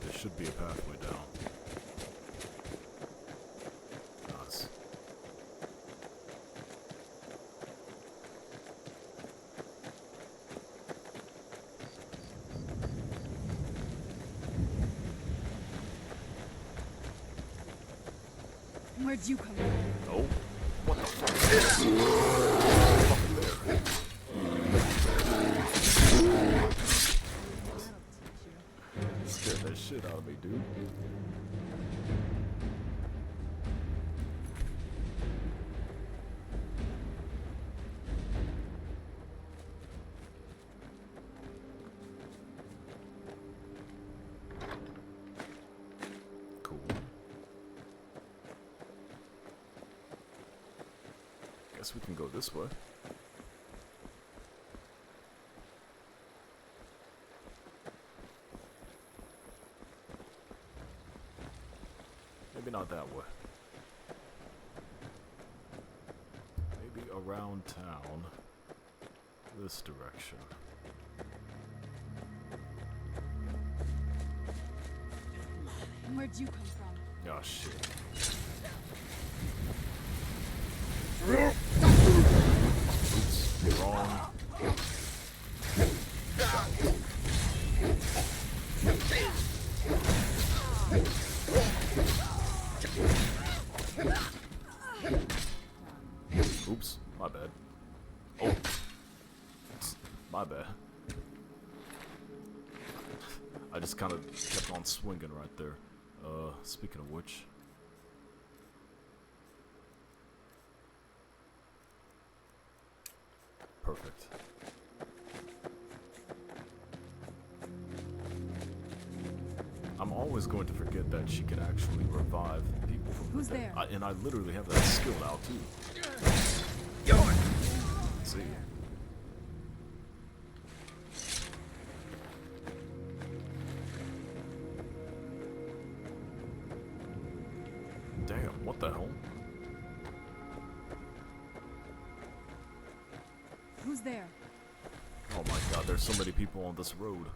There should be a pathway down. Nice. Where'd you come from? Oh, what the fuck? Scared that shit out of me, dude. Cool. Guess we can go this way. Maybe not that way. Maybe around town. This direction. Where'd you come from? Oh shit. Oops, wrong. Oops, my bad. Oh, my bad. I just kind of kept on swinging right there. Speaking of which. Perfect. I'm always going to forget that she can actually revive people from Who's the dead. there? And I literally have that skill now too. See. Damn, what the hell? Who's there? Oh my god, there's so many people on this road.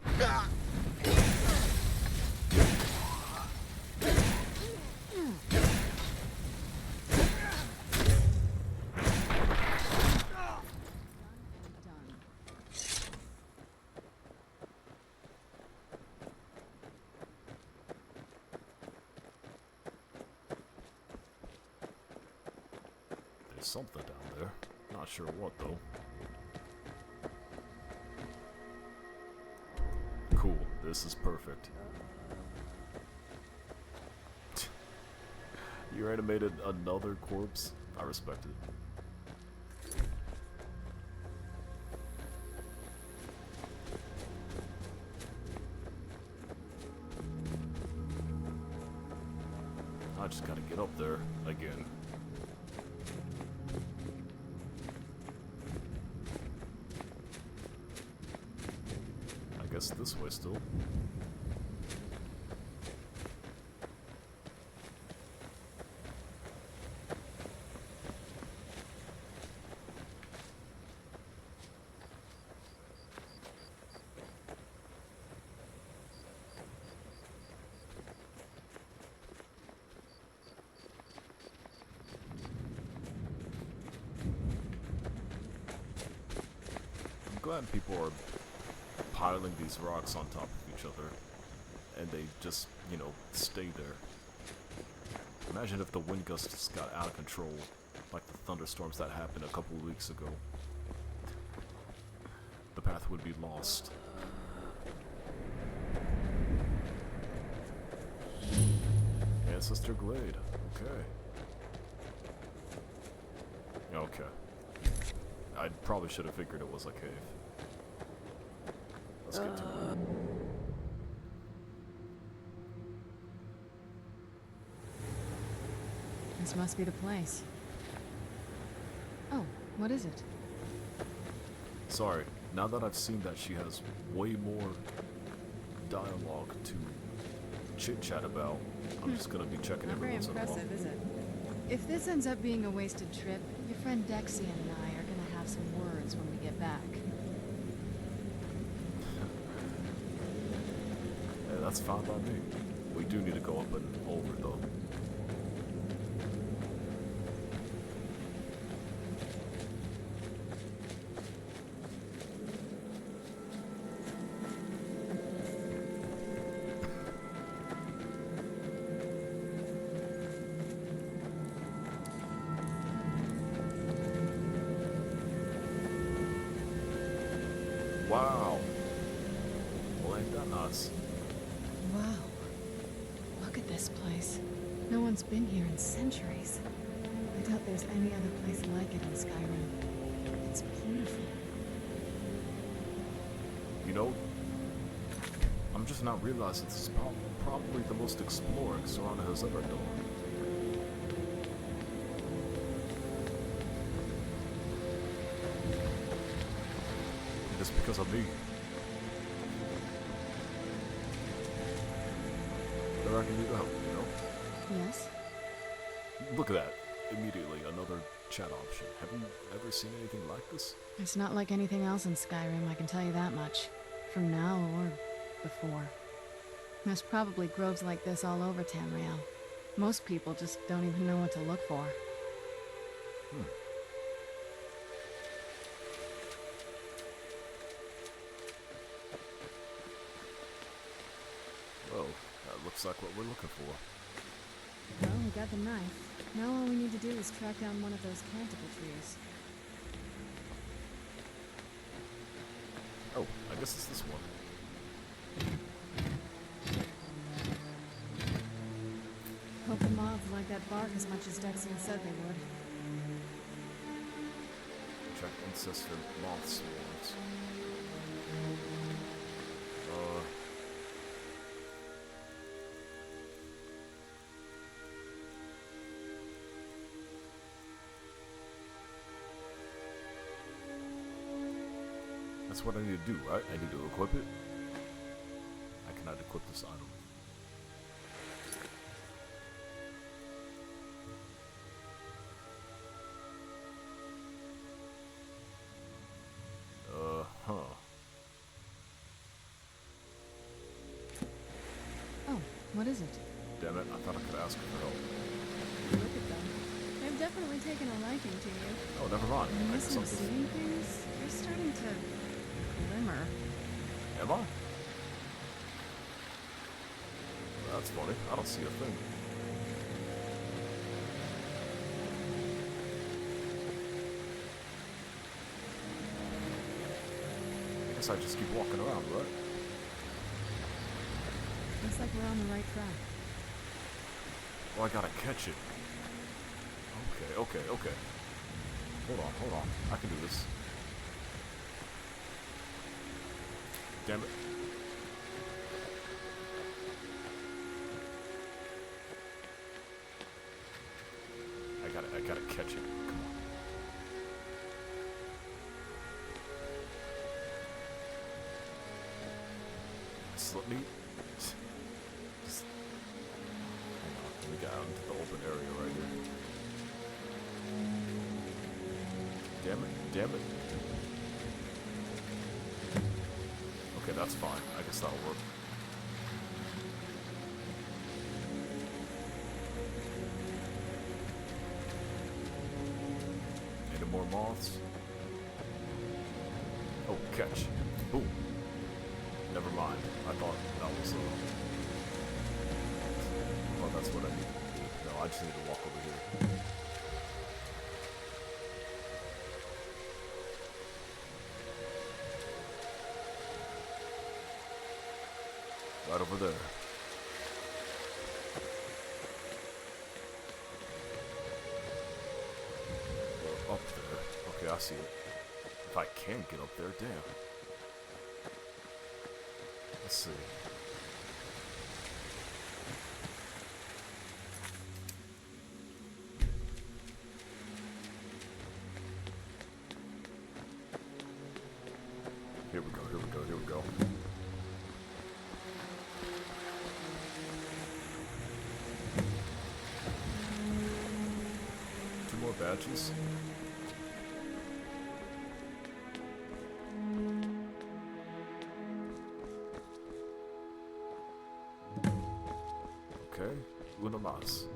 There's something down there. Not sure what though. Cool, this is perfect. You animated another corpse? I respect it. I just gotta get up there again. I guess this way still. I'm glad people are piling these rocks on top of each other, and they just, you know, stay there. Imagine if the wind gusts got out of control, like the thunderstorms that happened a couple of weeks ago. The path would be lost. Ancestor Glade, okay. Okay. I probably should have figured it was a cave. Let's get to it. This must be the place. Oh, what is it? Sorry, now that I've seen that she has way more dialogue to chit-chat about, I'm just gonna be checking Not every very once in a while. impressive, is it? If this ends up being a wasted trip, your friend Dexy and I are gonna have some words when we get back. Yeah, that's fine by me. We do need to go up and over though. Wow. Well, ain't that nice? Wow. Look at this place. No one's been here in centuries. I doubt there's any other place like it in Skyrim. It's beautiful. You know, I'm just now realizing this is probably the most exploring Serana has ever done. It is because of me. That I can need help, you know? Yes? Look at that. Immediately, another chat option. Have you ever seen anything like this? It's not like anything else in Skyrim, I can tell you that much. From now or before. There's probably groves like this all over Tamriel. Most people just don't even know what to look for. Well, that looks like what we're looking for. Well, we got the knife. Now all we need to do is track down one of those canticle trees. Oh, I guess it's this one. Hope the mobs like that bark as much as Dexian said they would. Check ancestor moth swarms. That's what I need to do, right? I need to equip it. I cannot equip this item. Huh. Oh, what is it? Damn it, I thought I could ask for help. Look at them. They've definitely taken a liking to you. Oh, never mind. And I listen guess to I'll seeing things, you're starting to glimmer. Am I? That's funny. I don't see a thing. I guess I just keep walking around, right? Looks like we're on the right track. Well, I gotta catch it. Okay. Hold on. I can do this. Damn it. I gotta catch it. Come on. Just let me... Just... Hang on. Let me get out into the open area right here. Damn it. Okay, that's fine. I guess that'll work. Any more moths? Oh, catch. Boom. Never mind. I thought that was well, that's what I need to do. No, I just need to walk over here. Right over there. Or up there. Okay, I see it. If I can get up there, damn. Let's see. Here we go. Two more badges. Okay, una más.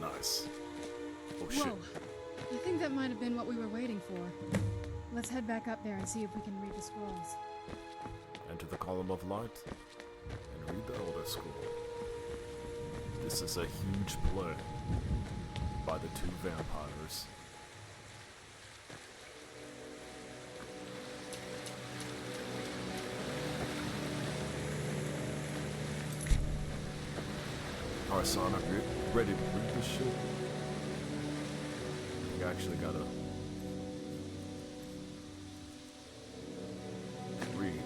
Nice. Oh shit. Whoa. I think that might have been what we were waiting for. Let's head back up there and see if we can read the scrolls. Enter the column of light and read the Elder Scroll. This is a huge play by the two vampires. Alright, son, are you ready to read this shit? You actually gotta read.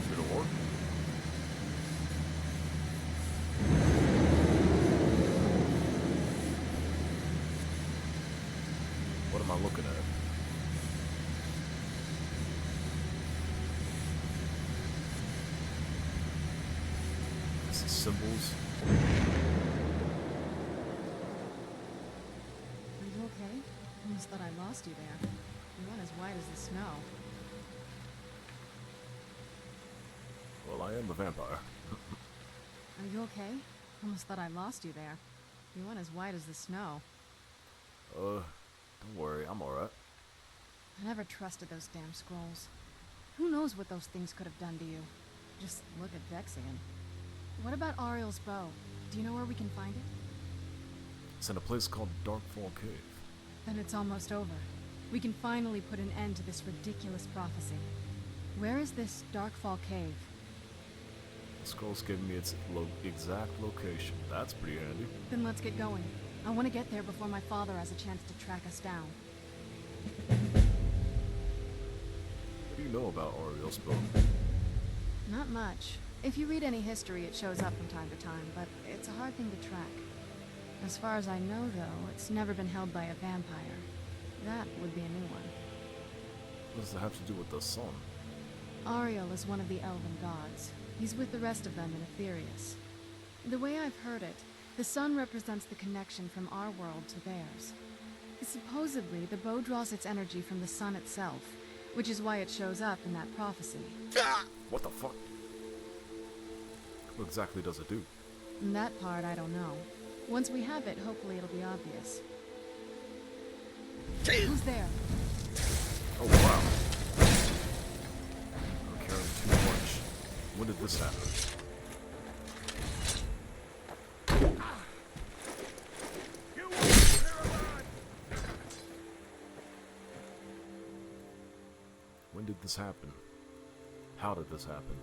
Did it work? What am I looking at? This is symbols. Are you okay? Almost thought I lost you there. You went as white as the snow. Well, I am a vampire. Are you okay? Almost thought I lost you there. You went as white as the snow. Don't worry, I'm alright. I never trusted those damn scrolls. Who knows what those things could have done to you? Just look at Vexian. What about Ariel's bow? Do you know where we can find it? It's in a place called Darkfall Cave. Then it's almost over. We can finally put an end to this ridiculous prophecy. Where is this Darkfall Cave? The scrolls gave me its exact location. That's pretty handy. Then let's get going. I want to get there before my father has a chance to track us down. What do you know about Ariel's book? Not much. If you read any history, it shows up from time to time, but it's a hard thing to track. As far as I know, though, it's never been held by a vampire. That would be a new one. What does it have to do with the sun? Ariel is one of the elven gods. He's with the rest of them in Aetherius. The way I've heard it, the sun represents the connection from our world to theirs. Supposedly, the bow draws its energy from the sun itself, which is why it shows up in that prophecy. What the fuck? What exactly does it do? That part I don't know. Once we have it, hopefully it'll be obvious. Who's there? Oh wow. I'm carrying too much. When did this happen? When did this happen? How did this happen?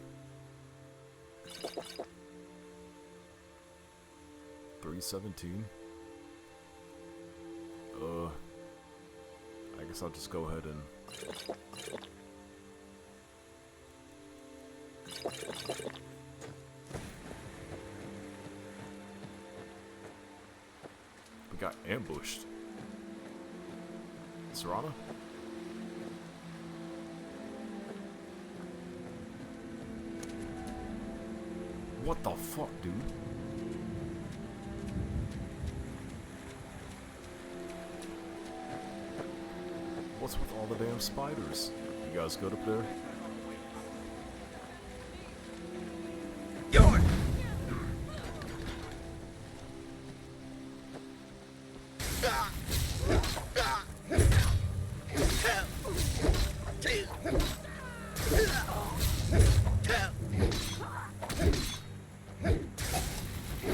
317? I guess I'll just go ahead and... We got ambushed. Serana? What the fuck, dude? What's with all the damn spiders? You guys good up there?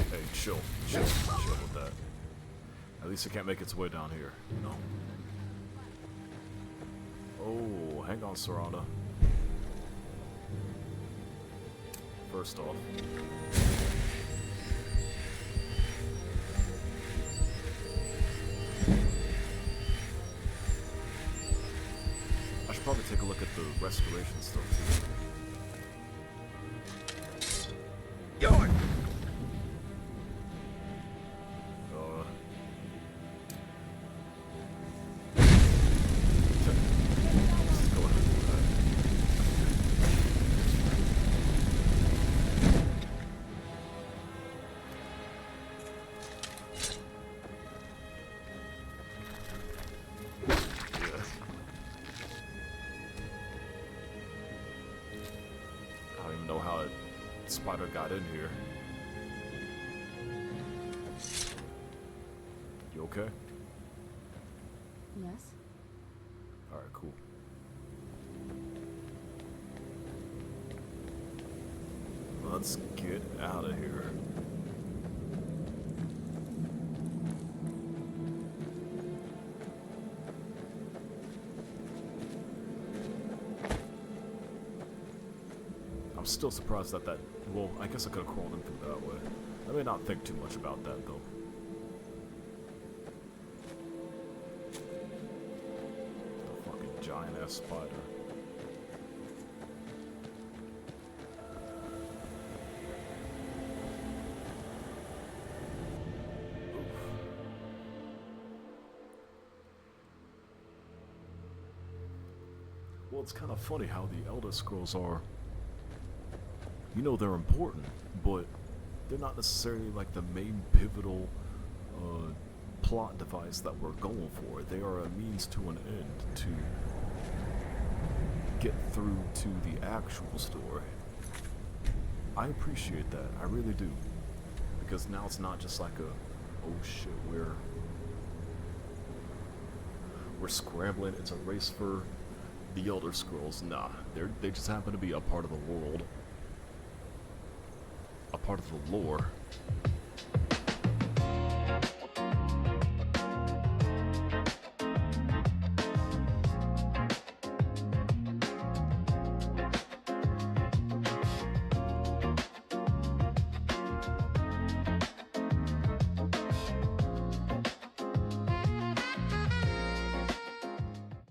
Hey, chill with that. At least it can't make its way down here, you know? Oh, hang on, Serana. First off, I should probably take a look at the restoration stuff too. Know how a spider got in here. You okay? Yes? Alright, cool. Let's get out of here. I'm still surprised that well, I guess I could have crawled in through that way. I may not think too much about that, though. The fucking giant-ass spider. Oof. Well, it's kind of funny how the Elder Scrolls are. You know they're important, but they're not necessarily like the main pivotal plot device that we're going for. They are a means to an end to get through to the actual story. I appreciate that, I really do. Because now it's not just like a, oh shit, we're scrambling, it's a race for the Elder Scrolls. Nah, they just happen to be a part of the world. A part of the lore